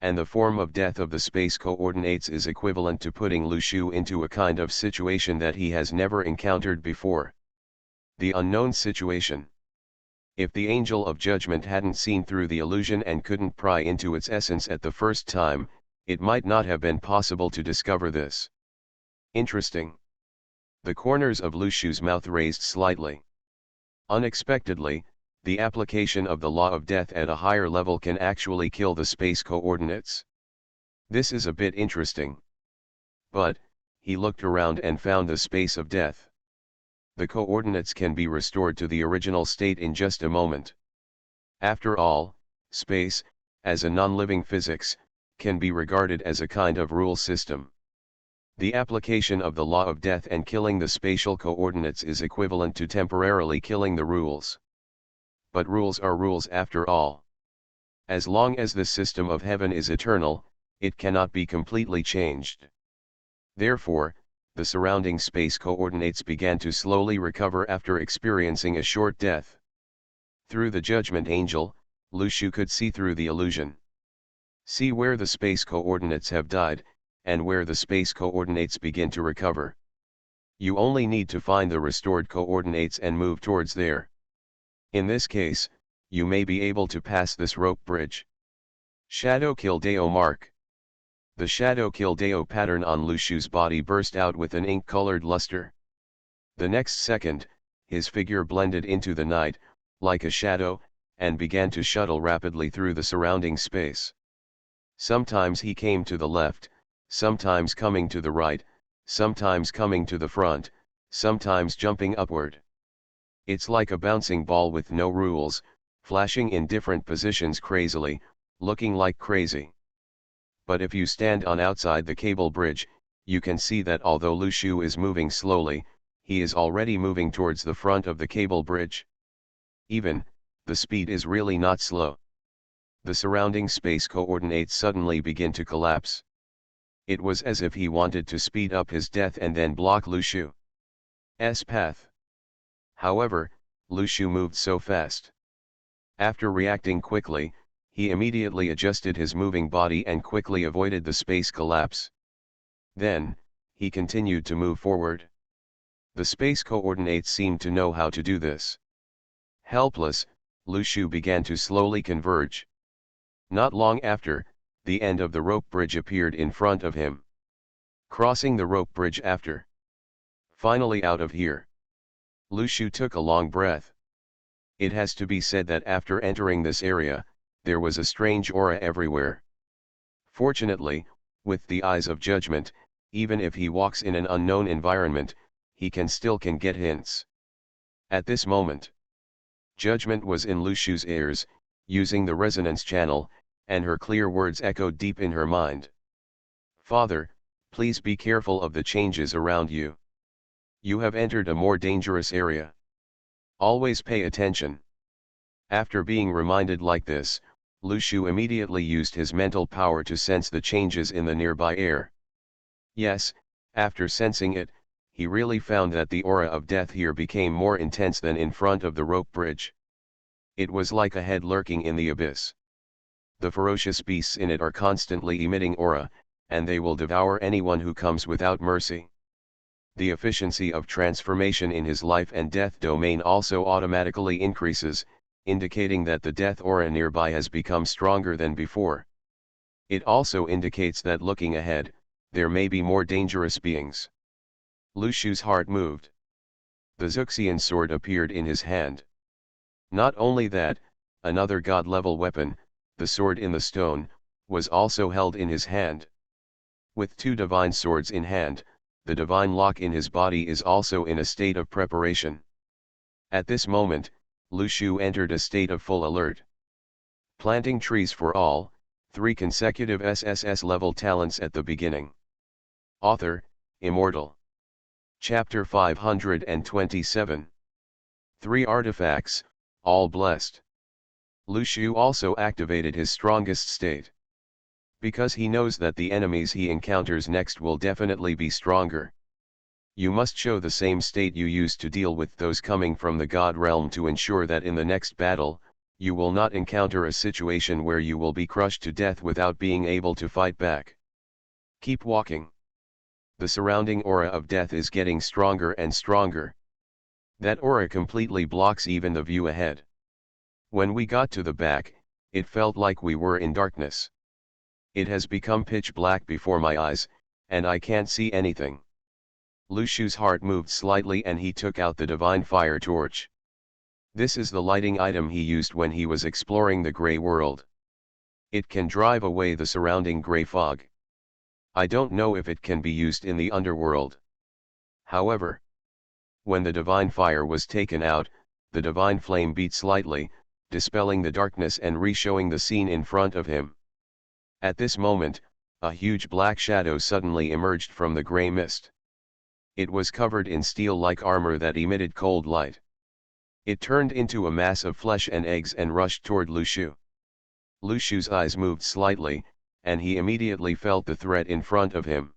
[SPEAKER 1] and the form of death of the space coordinates is equivalent to putting Lu Shu into a kind of situation that he has never encountered before. The unknown situation. If the Angel of Judgment hadn't seen through the illusion and couldn't pry into its essence at the first time, it might not have been possible to discover this. Interesting. The corners of Lu Shu's mouth raised slightly. Unexpectedly, the application of the law of death at a higher level can actually kill the space coordinates. This is a bit interesting. But, he looked around and found the space of death. The coordinates can be restored to the original state in just a moment. After all, space, as a non-living physics, can be regarded as a kind of rule system. The application of the law of death and killing the spatial coordinates is equivalent to temporarily killing the rules. But rules are rules after all. As long as the system of heaven is eternal, it cannot be completely changed. Therefore, the surrounding space coordinates began to slowly recover after experiencing a short death. Through the Judgment Angel, Lu Shu could see through the illusion. See where the space coordinates have died, and where the space coordinates begin to recover. You only need to find the restored coordinates and move towards there. In this case, you may be able to pass this rope bridge. Shadow Kildeo mark. The Shadow Kildeo pattern on Lu Shu's body burst out with an ink-colored luster. The next second, his figure blended into the night, like a shadow, and began to shuttle rapidly through the surrounding space. Sometimes he came to the left, sometimes coming to the right, sometimes coming to the front, sometimes jumping upward. It's like a bouncing ball with no rules, flashing in different positions crazily, looking like crazy. But if you stand on outside the cable bridge, you can see that although Lu Shu is moving slowly, he is already moving towards the front of the cable bridge. Even, the speed is really not slow. The surrounding space coordinates suddenly begin to collapse. It was as if he wanted to speed up his death and then block Lu Shu's path. However, Lu Shu moved so fast. After reacting quickly, he immediately adjusted his moving body and quickly avoided the space collapse. Then, he continued to move forward. The space coordinates seemed to know how to do this. Helpless, Lu Shu began to slowly converge. Not long after, the end of the rope bridge appeared in front of him. Crossing the rope bridge after. Finally out of here. Lu Shu took a long breath. It has to be said that after entering this area, there was a strange aura everywhere. Fortunately, with the eyes of judgment, even if he walks in an unknown environment, he can get hints. At this moment, judgment was in Lu Shu's ears, using the resonance channel, and her clear words echoed deep in her mind. Father, please be careful of the changes around you. You have entered a more dangerous area. Always pay attention. After being reminded like this, Lu Shu immediately used his mental power to sense the changes in the nearby air. Yes, after sensing it, he really found that the aura of death here became more intense than in front of the rope bridge. It was like a head lurking in the abyss. The ferocious beasts in it are constantly emitting aura, and they will devour anyone who comes without mercy. The efficiency of transformation in his life and death domain also automatically increases, indicating that the death aura nearby has become stronger than before. It also indicates that looking ahead, there may be more dangerous beings. Lu Shu's heart moved. The Zuxian sword appeared in his hand. Not only that, another god-level weapon, the sword in the stone, was also held in his hand. With two divine swords in hand, the divine lock in his body is also in a state of preparation. At this moment, Lu Shu entered a state of full alert. Planting trees for all, 3 consecutive SSS-level talents at the beginning. Author, Immortal. Chapter 527. 3 artifacts, all blessed. Lu Shu also activated his strongest state. Because he knows that the enemies he encounters next will definitely be stronger. You must show the same state you used to deal with those coming from the God realm to ensure that in the next battle, you will not encounter a situation where you will be crushed to death without being able to fight back. Keep walking. The surrounding aura of death is getting stronger and stronger. That aura completely blocks even the view ahead. When we got to the back, it felt like we were in darkness. It has become pitch black before my eyes, and I can't see anything. Lu Shu's heart moved slightly and he took out the divine fire torch. This is the lighting item he used when he was exploring the gray world. It can drive away the surrounding gray fog. I don't know if it can be used in the underworld. However, when the divine fire was taken out, the divine flame beat slightly, dispelling the darkness and re-showing the scene in front of him. At this moment, a huge black shadow suddenly emerged from the gray mist. It was covered in steel-like armor that emitted cold light. It turned into a mass of flesh and eggs and rushed toward Lu Shu. Lu Shu's eyes moved slightly, and he immediately felt the threat in front of him.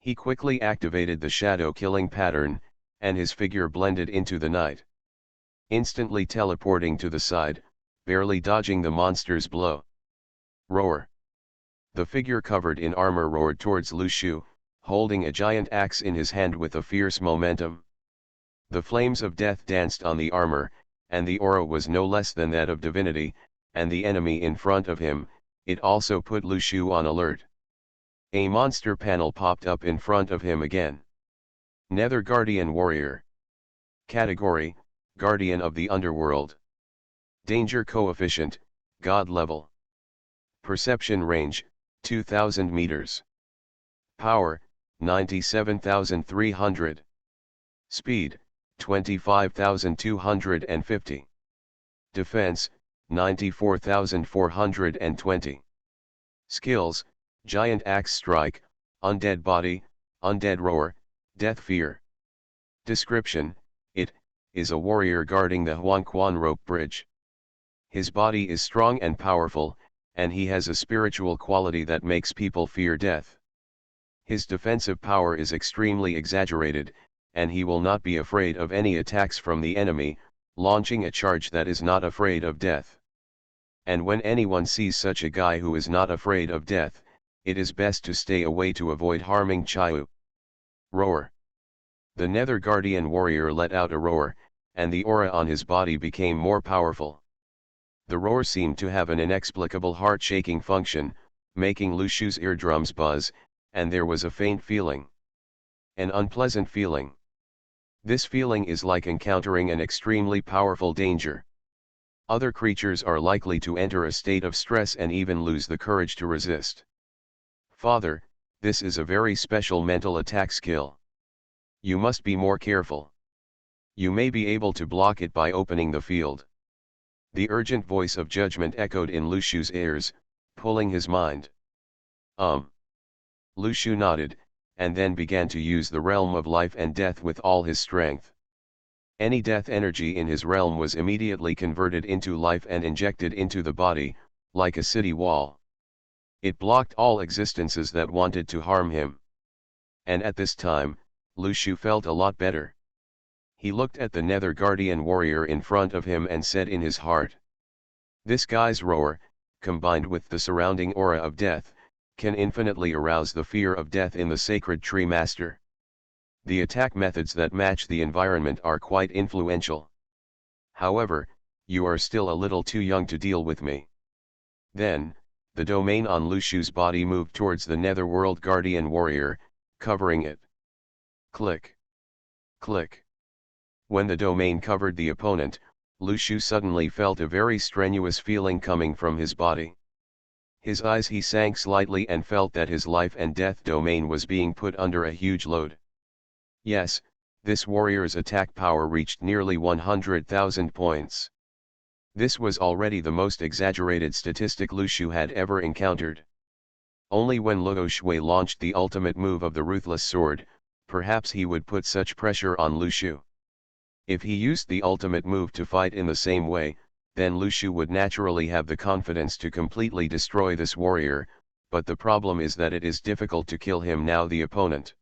[SPEAKER 1] He quickly activated the shadow killing pattern, and his figure blended into the night. Instantly teleporting to the side, barely dodging the monster's blow. Roar! The figure covered in armor roared towards Lu Shu, holding a giant axe in his hand with a fierce momentum. The flames of death danced on the armor, and the aura was no less than that of divinity, and the enemy in front of him. It also put Lu Shu on alert. A monster panel popped up in front of him again. Nether Guardian Warrior. Category, Guardian of the Underworld. Danger Coefficient, God Level. Perception Range, 2000 meters. Power, 97,300. Speed, 25,250. Defense, 94,420. Skills, Giant Axe Strike, Undead Body, Undead Roar, Death Fear. Description: it is a warrior guarding the Huanquan rope bridge. His body is strong and powerful, and he has a spiritual quality that makes people fear death. His defensive power is extremely exaggerated, and he will not be afraid of any attacks from the enemy, launching a charge that is not afraid of death. And when anyone sees such a guy who is not afraid of death, it is best to stay away to avoid harming Chiu. Roar. The Nether Guardian warrior let out a roar, and the aura on his body became more powerful. The roar seemed to have an inexplicable heart-shaking function, making Lu Shu's eardrums buzz, and there was a faint feeling. An unpleasant feeling. This feeling is like encountering an extremely powerful danger. Other creatures are likely to enter a state of stress and even lose the courage to resist. Father, this is a very special mental attack skill. You must be more careful. You may be able to block it by opening the field. The urgent voice of judgment echoed in Lu Shu's ears, pulling his mind. Lu Shu nodded, and then began to use the realm of life and death with all his strength. Any death energy in his realm was immediately converted into life and injected into the body, like a city wall. It blocked all existences that wanted to harm him. And at this time, Lu Shu felt a lot better. He looked at the Nether Guardian warrior in front of him and said in his heart, "This guy's roar, combined with the surrounding aura of death, can infinitely arouse the fear of death in the sacred tree master. The attack methods that match the environment are quite influential. However, you are still a little too young to deal with me." Then, the domain on Lu Shu's body moved towards the Netherworld Guardian warrior, covering it. Click. Click. When the domain covered the opponent, Lu Shu suddenly felt a very strenuous feeling coming from his body. His eyes he sank slightly and felt that his life and death domain was being put under a huge load. Yes, this warrior's attack power reached nearly 100,000 points. This was already the most exaggerated statistic Lu Shu had ever encountered. Only when Luo Shui launched the ultimate move of the Ruthless Sword, perhaps he would put such pressure on Lu Shu. If he used the ultimate move to fight in the same way, then Lu Shu would naturally have the confidence to completely destroy this warrior, but the problem is that it is difficult to kill him now, the opponent.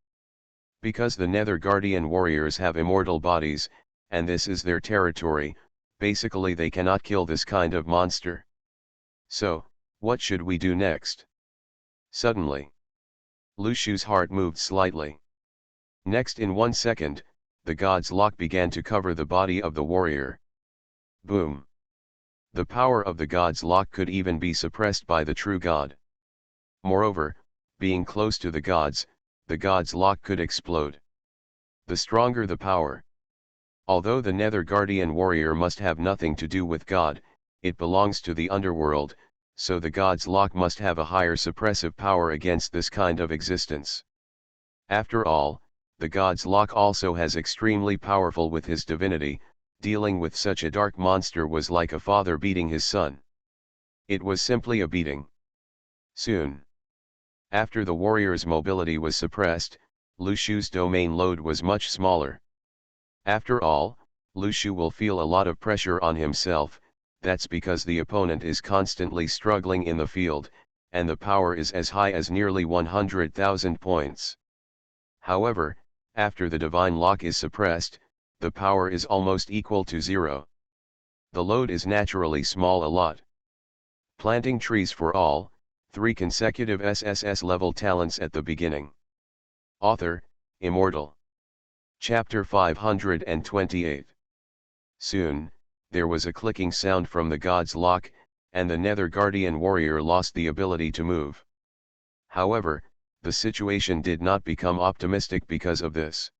[SPEAKER 1] Because the Nether Guardian warriors have immortal bodies, and this is their territory, Basically they cannot kill this kind of monster. So, what should we do next? Suddenly, Lu Shu's heart moved slightly. Next in 1 second, the god's lock began to cover the body of the warrior. Boom! The power of the god's lock could even be suppressed by the true god. Moreover, being close to the god's lock could explode. The stronger the power. Although the Nether Guardian warrior must have nothing to do with God, it belongs to the underworld, so the god's lock must have a higher suppressive power against this kind of existence. After all, the god's lock also has extremely powerful with his divinity. Dealing with such a dark monster was like a father beating his son. It was simply a beating. Soon after the warrior's mobility was suppressed, Lu Shu's domain load was much smaller. After all, Lu Shu will feel a lot of pressure on himself. That's because the opponent is constantly struggling in the field, and the power is as high as nearly 100,000 points. However, after the divine lock is suppressed, the power is almost equal to 0. The load is naturally small a lot. Planting trees for all, 3 consecutive SSS-level talents at the beginning. Author, Immortal. Chapter 528. Soon, there was a clicking sound from the god's lock, and the Nether Guardian warrior lost the ability to move. However, the situation did not become optimistic because of this.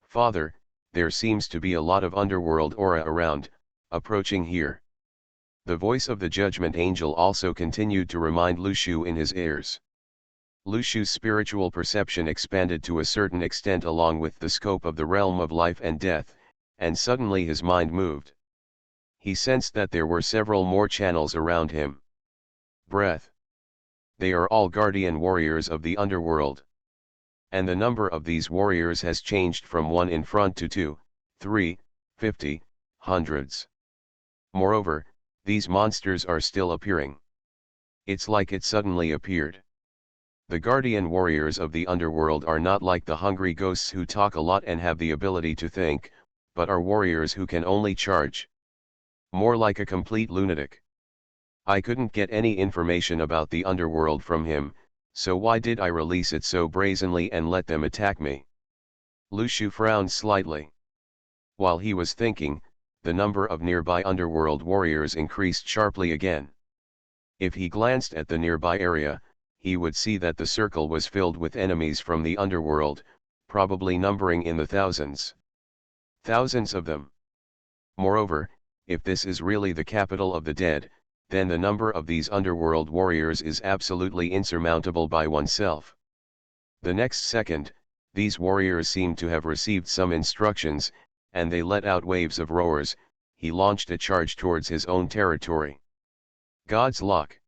[SPEAKER 1] Father, there seems to be a lot of underworld aura around, approaching here. The voice of the judgment angel also continued to remind Lu Shu in his ears. Lu Shu's spiritual perception expanded to a certain extent along with the scope of the realm of life and death, and suddenly his mind moved. He sensed that there were several more channels around him. Breath. They are all guardian warriors of the underworld. And the number of these warriors has changed from 1 in front to 2, 3, 50, hundreds. Moreover, these monsters are still appearing. It's like it suddenly appeared. The guardian warriors of the underworld are not like the hungry ghosts who talk a lot and have the ability to think, but are warriors who can only charge. More like a complete lunatic. I couldn't get any information about the underworld from him, so why did I release it so brazenly and let them attack me? Lu Shu frowned slightly. While he was thinking, the number of nearby underworld warriors increased sharply again. If he glanced at the nearby area, he would see that the circle was filled with enemies from the underworld, probably numbering in the thousands. Thousands of them. Moreover, if this is really the capital of the dead, then the number of these underworld warriors is absolutely insurmountable by oneself. The next second, these warriors seemed to have received some instructions, and they let out waves of roars. He launched a charge towards his own territory. God's lock.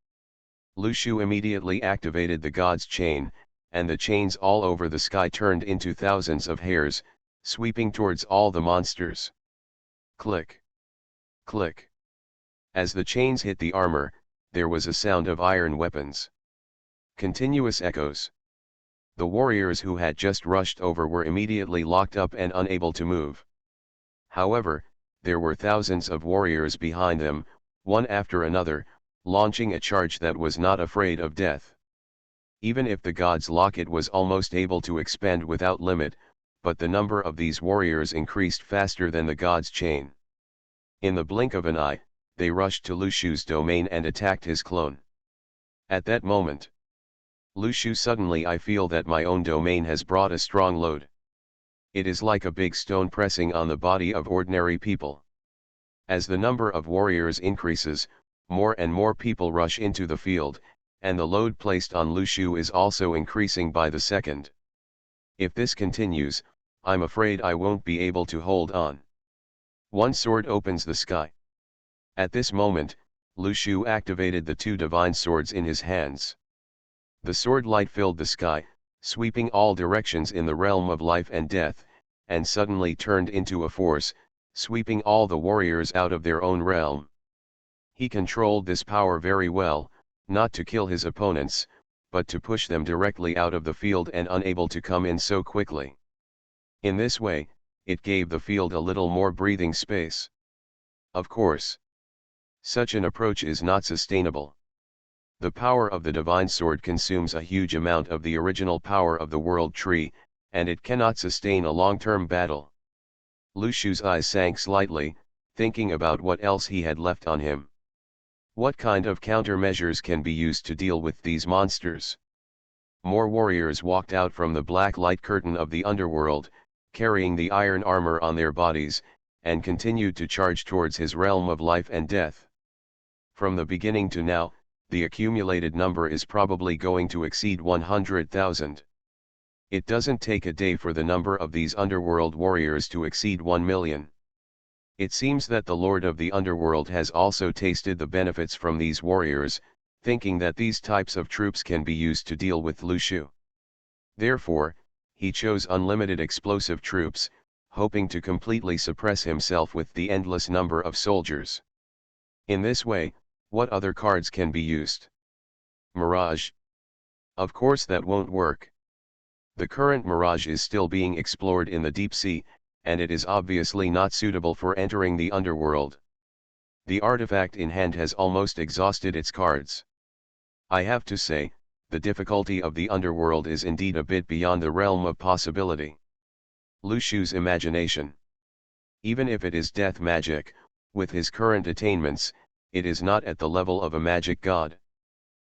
[SPEAKER 1] Lu Shu immediately activated the god's chain, and the chains all over the sky turned into thousands of hairs, sweeping towards all the monsters. Click. Click. As the chains hit the armor, there was a sound of iron weapons. Continuous echoes. The warriors who had just rushed over were immediately locked up and unable to move. However, there were thousands of warriors behind them, one after another, launching a charge that was not afraid of death. Even if the god's locket was almost able to expand without limit, but the number of these warriors increased faster than the god's chain. In the blink of an eye, they rushed to Lu Shu's domain and attacked his clone. At that moment, Lu Shu suddenly I feel that my own domain has brought a strong load. It is like a big stone pressing on the body of ordinary people. As the number of warriors increases, more and more people rush into the field, and the load placed on Lu Shu is also increasing by the second. If this continues, I'm afraid I won't be able to hold on. One sword opens the sky. At this moment, Lu Shu activated the 2 divine swords in his hands. The sword light filled the sky, sweeping all directions in the realm of life and death, and suddenly turned into a force, sweeping all the warriors out of their own realm. He controlled this power very well, not to kill his opponents, but to push them directly out of the field and unable to come in so quickly. In this way, it gave the field a little more breathing space. Of course, such an approach is not sustainable. The power of the divine sword consumes a huge amount of the original power of the world tree, and it cannot sustain a long-term battle. Lu Shu's eyes sank slightly, thinking about what else he had left on him. What kind of countermeasures can be used to deal with these monsters? More warriors walked out from the black light curtain of the underworld, carrying the iron armor on their bodies, and continued to charge towards his realm of life and death. From the beginning to now, the accumulated number is probably going to exceed 100,000. It doesn't take a day for the number of these underworld warriors to exceed 1 million. It seems that the Lord of the Underworld has also tasted the benefits from these warriors, thinking that these types of troops can be used to deal with Lu Shu. Therefore, he chose unlimited explosive troops, hoping to completely suppress himself with the endless number of soldiers. In this way, what other cards can be used? Mirage. Of course that won't work. The current Mirage is still being explored in the deep sea, and it is obviously not suitable for entering the underworld. The artifact in hand has almost exhausted its cards. I have to say, the difficulty of the underworld is indeed a bit beyond the realm of possibility. Lu Shu's imagination. Even if it is death magic, with his current attainments, it is not at the level of a magic god.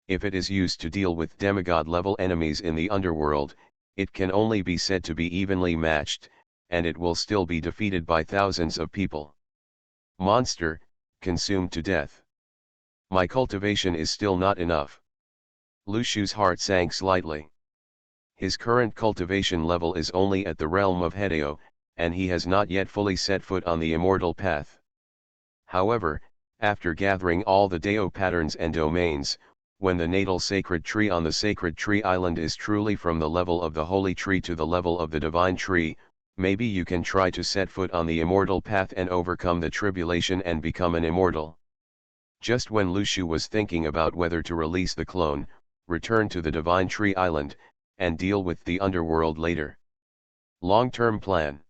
[SPEAKER 1] If it is used to deal with demigod-level enemies in the underworld, it can only be said to be evenly matched, and it will still be defeated by thousands of people. Monster, consumed to death. My cultivation is still not enough. Lu Shu's heart sank slightly. His current cultivation level is only at the realm of Hedeo, and he has not yet fully set foot on the immortal path. However, after gathering all the Deo patterns and domains, when the natal sacred tree on the sacred tree island is truly from the level of the holy tree to the level of the divine tree, maybe you can try to set foot on the immortal path and overcome the tribulation and become an immortal. Just when Lu Shu was thinking about whether to release the clone, return to the divine tree island, and deal with the underworld later. Long-term plan.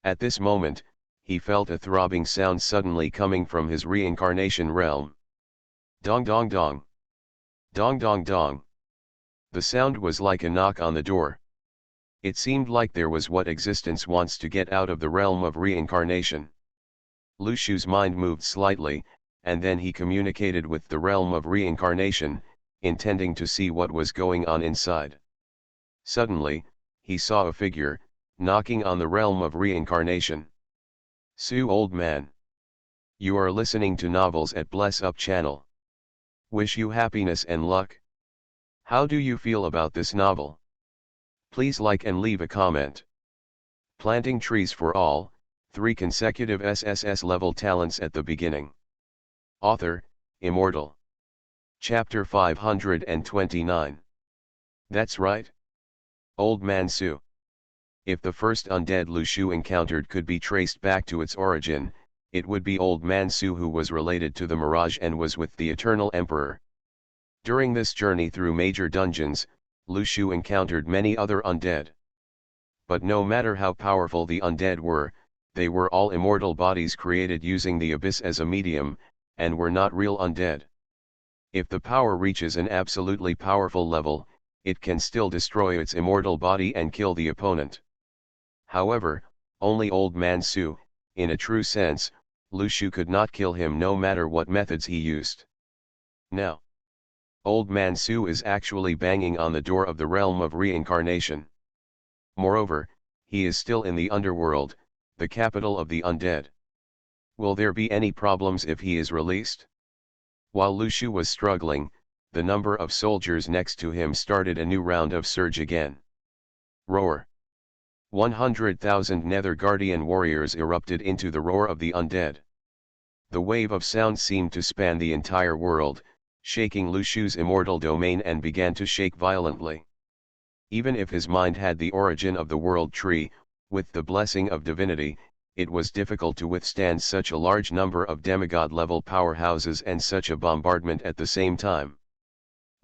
[SPEAKER 1] At this moment, he felt a throbbing sound suddenly coming from his reincarnation realm. Dong dong dong. Dong dong dong. The sound was like a knock on the door. It seemed like there was what existence wants to get out of the realm of reincarnation. Lu Shu's mind moved slightly, and then he communicated with the realm of reincarnation, intending to see what was going on inside. Suddenly, he saw a figure, knocking on the realm of reincarnation. Su, old man. You are listening to novels at Bless Up channel. Wish you happiness and luck. How do you feel about this novel? Please like and leave a comment. Planting trees for all, 3 consecutive SSS-level talents at the beginning. Author, Immortal. Chapter 529. That's right. Old Man Su. If the first undead Lu Shu encountered could be traced back to its origin, it would be Old Man Su, who was related to the Mirage and was with the Eternal Emperor. During this journey through major dungeons, Lu Shu encountered many other undead. But no matter how powerful the undead were, they were all immortal bodies created using the abyss as a medium, and were not real undead. If the power reaches an absolutely powerful level, it can still destroy its immortal body and kill the opponent. However, only Old Man Su, in a true sense, Lu Shu could not kill him no matter what methods he used. Now, Old Man Su is actually banging on the door of the realm of reincarnation. Moreover, he is still in the underworld, the capital of the undead. Will there be any problems if he is released? While Lu Shu was struggling, the number of soldiers next to him started a new round of surge again. Roar. 100,000 Nether Guardian warriors erupted into the roar of the undead. The wave of sound seemed to span the entire world, shaking Lu Shu's immortal domain, and began to shake violently. Even if his mind had the origin of the world tree, with the blessing of divinity, it was difficult to withstand such a large number of demigod-level powerhouses and such a bombardment at the same time.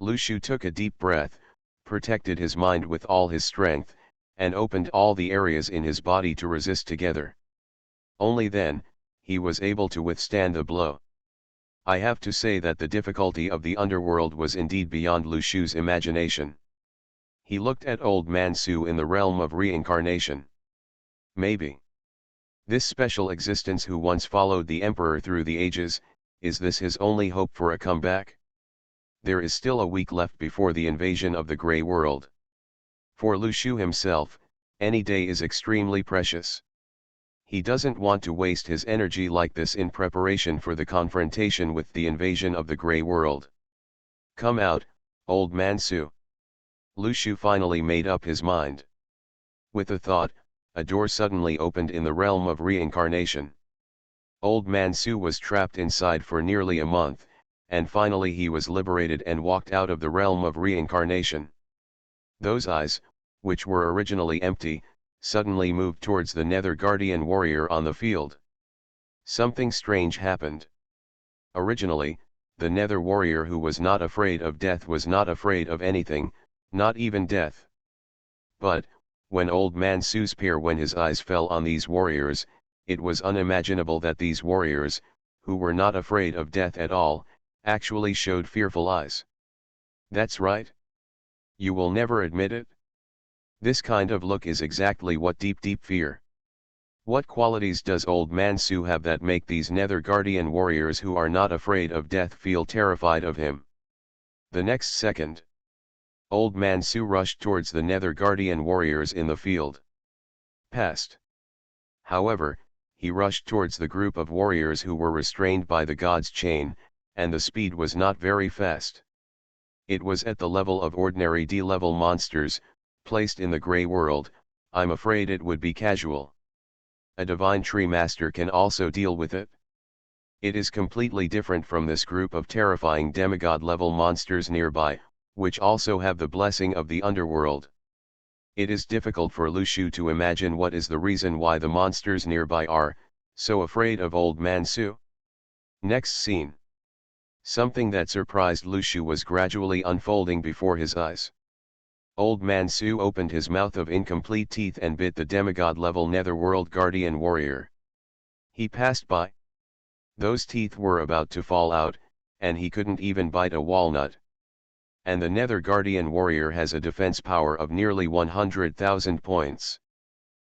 [SPEAKER 1] Lu Shu took a deep breath, protected his mind with all his strength, and opened all the areas in his body to resist together. Only then, he was able to withstand the blow. I have to say that the difficulty of the underworld was indeed beyond Lu Shu's imagination. He looked at Old Man Su in the realm of reincarnation. Maybe this special existence who once followed the emperor through the ages, is this his only hope for a comeback? There is still a week left before the invasion of the Grey World. For Lu Shu himself, any day is extremely precious. He doesn't want to waste his energy like this in preparation for the confrontation with the invasion of the Grey World. Come out, Old Man Su. Lu Shu finally made up his mind. With a thought, a door suddenly opened in the realm of reincarnation. Old Man Su was trapped inside for nearly a month, and finally he was liberated and walked out of the realm of reincarnation. Those eyes, which were originally empty, suddenly moved towards the Nether Guardian warrior on the field. Something strange happened. Originally, the Nether warrior who was not afraid of death was not afraid of anything, not even death. But, when Old Man Su's when his eyes fell on these warriors, it was unimaginable that these warriors, who were not afraid of death at all, actually showed fearful eyes. That's right. You will never admit it? This kind of look is exactly what deep fear. What qualities does Old Man Su have that make these Nether Guardian warriors who are not afraid of death feel terrified of him? The next second, Old Man Su rushed towards the Nether Guardian warriors in the field. Past. However, he rushed towards the group of warriors who were restrained by the god's chain, and the speed was not very fast. It was at the level of ordinary D-level monsters, placed in the Grey World. I'm afraid it would be casual. A divine tree master can also deal with it. It is completely different from this group of terrifying demigod-level monsters nearby, which also have the blessing of the underworld. It is difficult for Lu Shu to imagine what is the reason why the monsters nearby are so afraid of Old Man Su. Next scene. Something that surprised Lu Shu was gradually unfolding before his eyes. Old Man Su opened his mouth of incomplete teeth and bit the demigod-level Netherworld Guardian warrior. He passed by. Those teeth were about to fall out, and he couldn't even bite a walnut. And the Nether Guardian warrior has a defense power of nearly 100,000 points.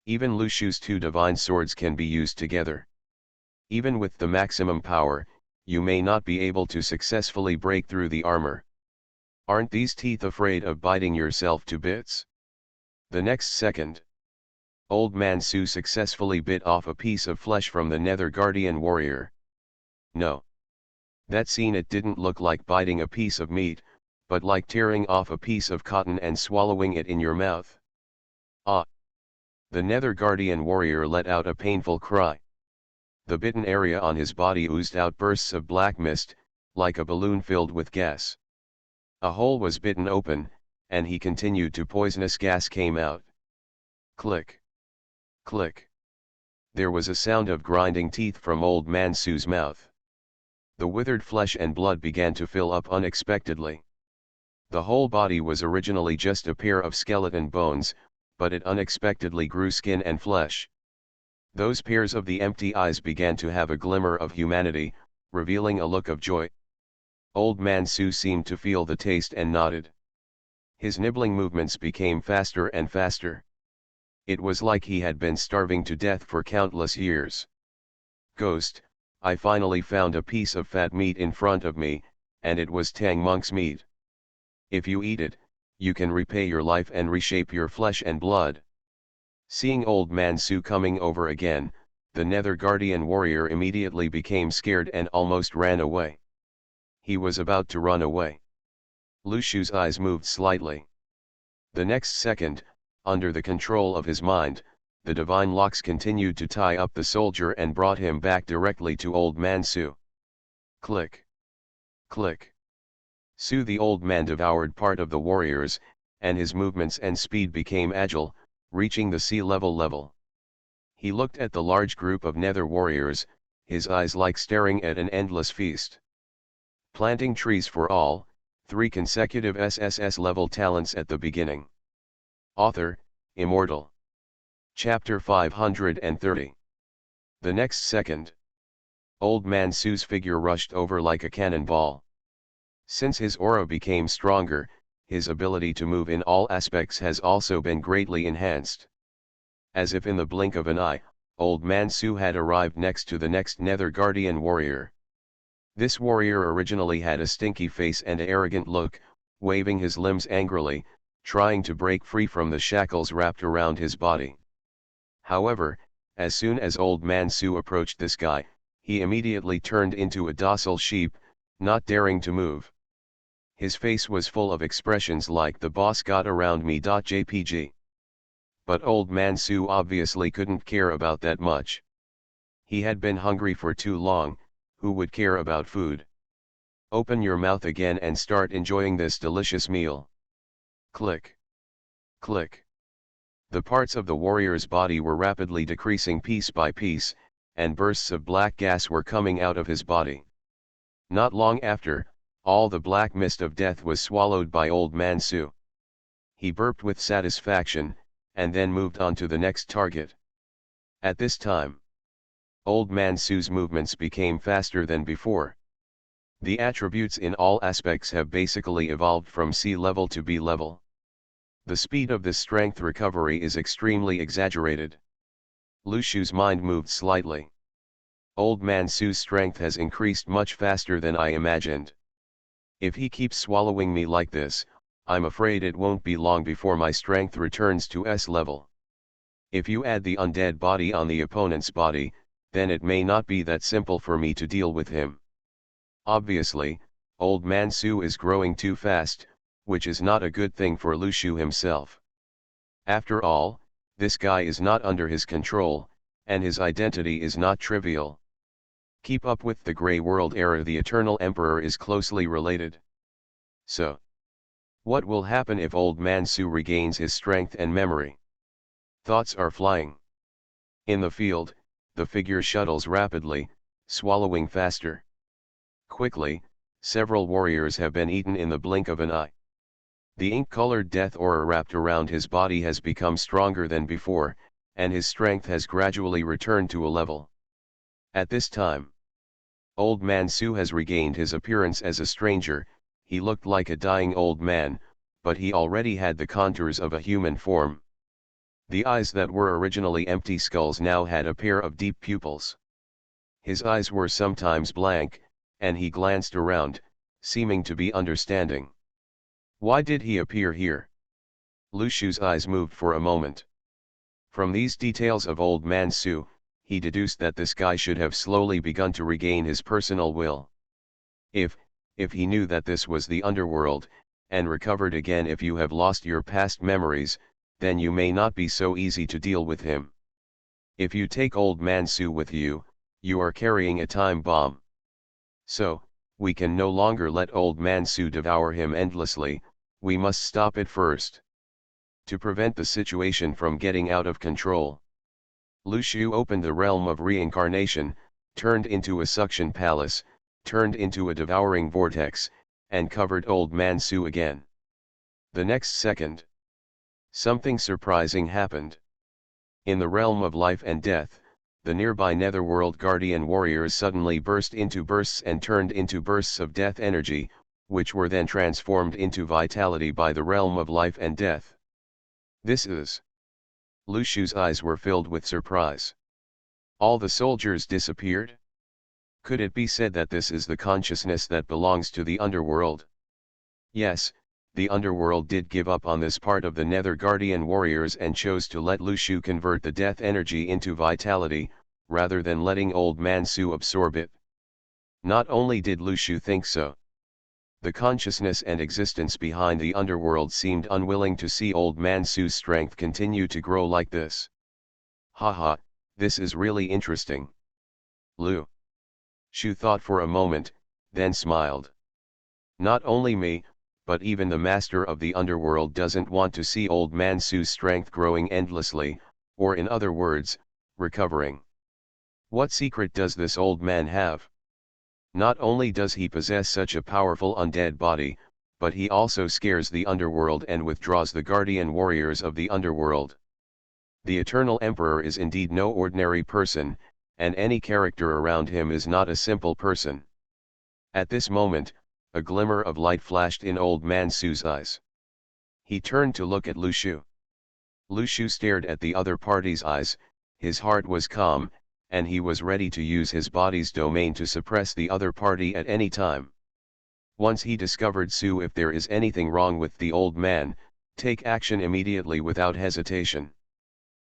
[SPEAKER 1] Even Lu Shu's two divine swords can be used together. Even with the maximum power, you may not be able to successfully break through the armor. Aren't these teeth afraid of biting yourself to bits? The next second, Old Man Su successfully bit off a piece of flesh from the Nether Guardian warrior. No. That scene, it didn't look like biting a piece of meat, but like tearing off a piece of cotton and swallowing it in your mouth. Ah! The Nether Guardian warrior let out a painful cry. The bitten area on his body oozed out bursts of black mist, like a balloon filled with gas. A hole was bitten open, and he continued to poisonous gas came out. Click. Click. There was a sound of grinding teeth from Old Man Su's mouth. The withered flesh and blood began to fill up unexpectedly. The whole body was originally just a pair of skeleton bones, but it unexpectedly grew skin and flesh. Those pairs of the empty eyes began to have a glimmer of humanity, revealing a look of joy. Old Man Su seemed to feel the taste and nodded. His nibbling movements became faster and faster. It was like he had been starving to death for countless years. Ghost, I finally found a piece of fat meat in front of me, and it was Tang Monk's meat. If you eat it, you can repay your life and reshape your flesh and blood. Seeing Old Man Su coming over again, the Nether Guardian warrior immediately became scared and almost ran away. He was about to run away. Lu Shu's eyes moved slightly. The next second, under the control of his mind, the divine locks continued to tie up the soldier and brought him back directly to Old Man Su. Click. Click. Su, the old man, devoured part of the warriors, and his movements and speed became agile, reaching the sea-level level. He looked at the large group of Nether warriors, his eyes like staring at an endless feast. Planting trees for all, 3 consecutive SSS-level talents at the beginning. Author, Immortal. Chapter 530. The next second, Old Man Su's figure rushed over like a cannonball. Since his aura became stronger, his ability to move in all aspects has also been greatly enhanced. As if in the blink of an eye, Old Man Su had arrived next to the next Nether Guardian warrior. This warrior originally had a stinky face and arrogant look, waving his limbs angrily, trying to break free from the shackles wrapped around his body. However, as soon as Old Man Su approached this guy, he immediately turned into a docile sheep, not daring to move. His face was full of expressions like "the boss got around me." JPG. But Old Man Su obviously couldn't care about that much. He had been hungry for too long, who would care about food? Open your mouth again and start enjoying this delicious meal. Click. Click. The parts of the warrior's body were rapidly decreasing piece by piece, and bursts of black gas were coming out of his body. Not long after, all the black mist of death was swallowed by Old Man Su. He burped with satisfaction, and then moved on to the next target. At this time, Old Man Su's movements became faster than before. The attributes in all aspects have basically evolved from C level to B level. The speed of this strength recovery is extremely exaggerated. Lu Shu's mind moved slightly. Old Man Su's strength has increased much faster than I imagined. If he keeps swallowing me like this, I'm afraid it won't be long before my strength returns to S level. If you add the undead body on the opponent's body, then it may not be that simple for me to deal with him. Obviously, Old Man Su is growing too fast, which is not a good thing for Lu Shu himself. After all, this guy is not under his control, and his identity is not trivial. Keep up with the Grey World era. The Eternal Emperor is closely related. So, what will happen if Old Man Su regains his strength and memory? Thoughts are flying. In the field, the figure shuttles rapidly, swallowing faster. Quickly, several warriors have been eaten in the blink of an eye. The ink-colored death aura wrapped around his body has become stronger than before, and his strength has gradually returned to a level. At this time, Old Man Su has regained his appearance as a stranger. He looked like a dying old man, but he already had the contours of a human form. The eyes that were originally empty skulls now had a pair of deep pupils. His eyes were sometimes blank, and he glanced around, seeming to be understanding. Why did he appear here? Lu Shu's eyes moved for a moment. From these details of Old Man Su, he deduced that this guy should have slowly begun to regain his personal will. If he knew that this was the underworld, and recovered again, if you have lost your past memories, then you may not be so easy to deal with him. If you take Old Man Su with you, you are carrying a time bomb. So, we can no longer let Old Man Su devour him endlessly, we must stop it first. To prevent the situation from getting out of control, Lu Shu opened the realm of reincarnation, turned into a suction palace, turned into a devouring vortex, and covered Old Man Su again. The next second, something surprising happened. In the realm of life and death, the nearby Netherworld Guardian warriors suddenly burst into bursts and turned into bursts of death energy, which were then transformed into vitality by the realm of life and death. This is... Lu Shu's eyes were filled with surprise. All the soldiers disappeared? Could it be said that this is the consciousness that belongs to the underworld? Yes, the underworld did give up on this part of the Nether Guardian warriors and chose to let Lu Shu convert the death energy into vitality, rather than letting Old Man Su absorb it. Not only did Lu Shu think so, the consciousness and existence behind the underworld seemed unwilling to see Old Man Su's strength continue to grow like this. Haha, this is really interesting. Lu Shu thought for a moment, then smiled. Not only me, but even the master of the underworld doesn't want to see Old Man Su's strength growing endlessly, or in other words, recovering. What secret does this old man have? Not only does he possess such a powerful undead body, but he also scares the underworld and withdraws the guardian warriors of the underworld. The Eternal Emperor is indeed no ordinary person, and any character around him is not a simple person. At this moment, a glimmer of light flashed in old man Su's eyes. He turned to look at Lu Shu. Lu Shu stared at the other party's eyes, his heart was calm, and he was ready to use his body's domain to suppress the other party at any time. Once he discovered Su, if there is anything wrong with the old man, take action immediately without hesitation.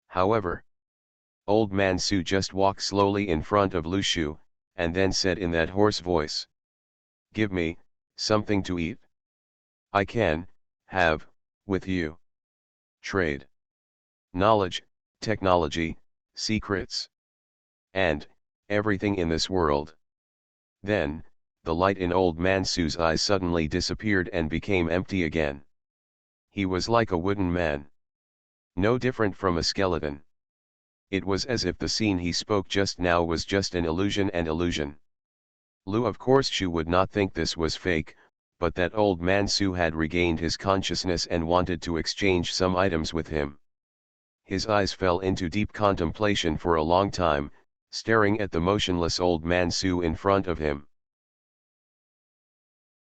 [SPEAKER 1] However, old man Su just walked slowly in front of Lu Shu, and then said in that hoarse voice, "Give me something to eat. I can have with you trade, knowledge, technology, secrets, and everything in this world." Then, the light in old man Su's eyes suddenly disappeared and became empty again. He was like a wooden man. No different from a skeleton. It was as if the scene he spoke just now was just an illusion and illusion. Lu, of course, Shu would not think this was fake, but that old man Su had regained his consciousness and wanted to exchange some items with him. His eyes fell into deep contemplation for a long time, staring at the motionless old man Su in front of him.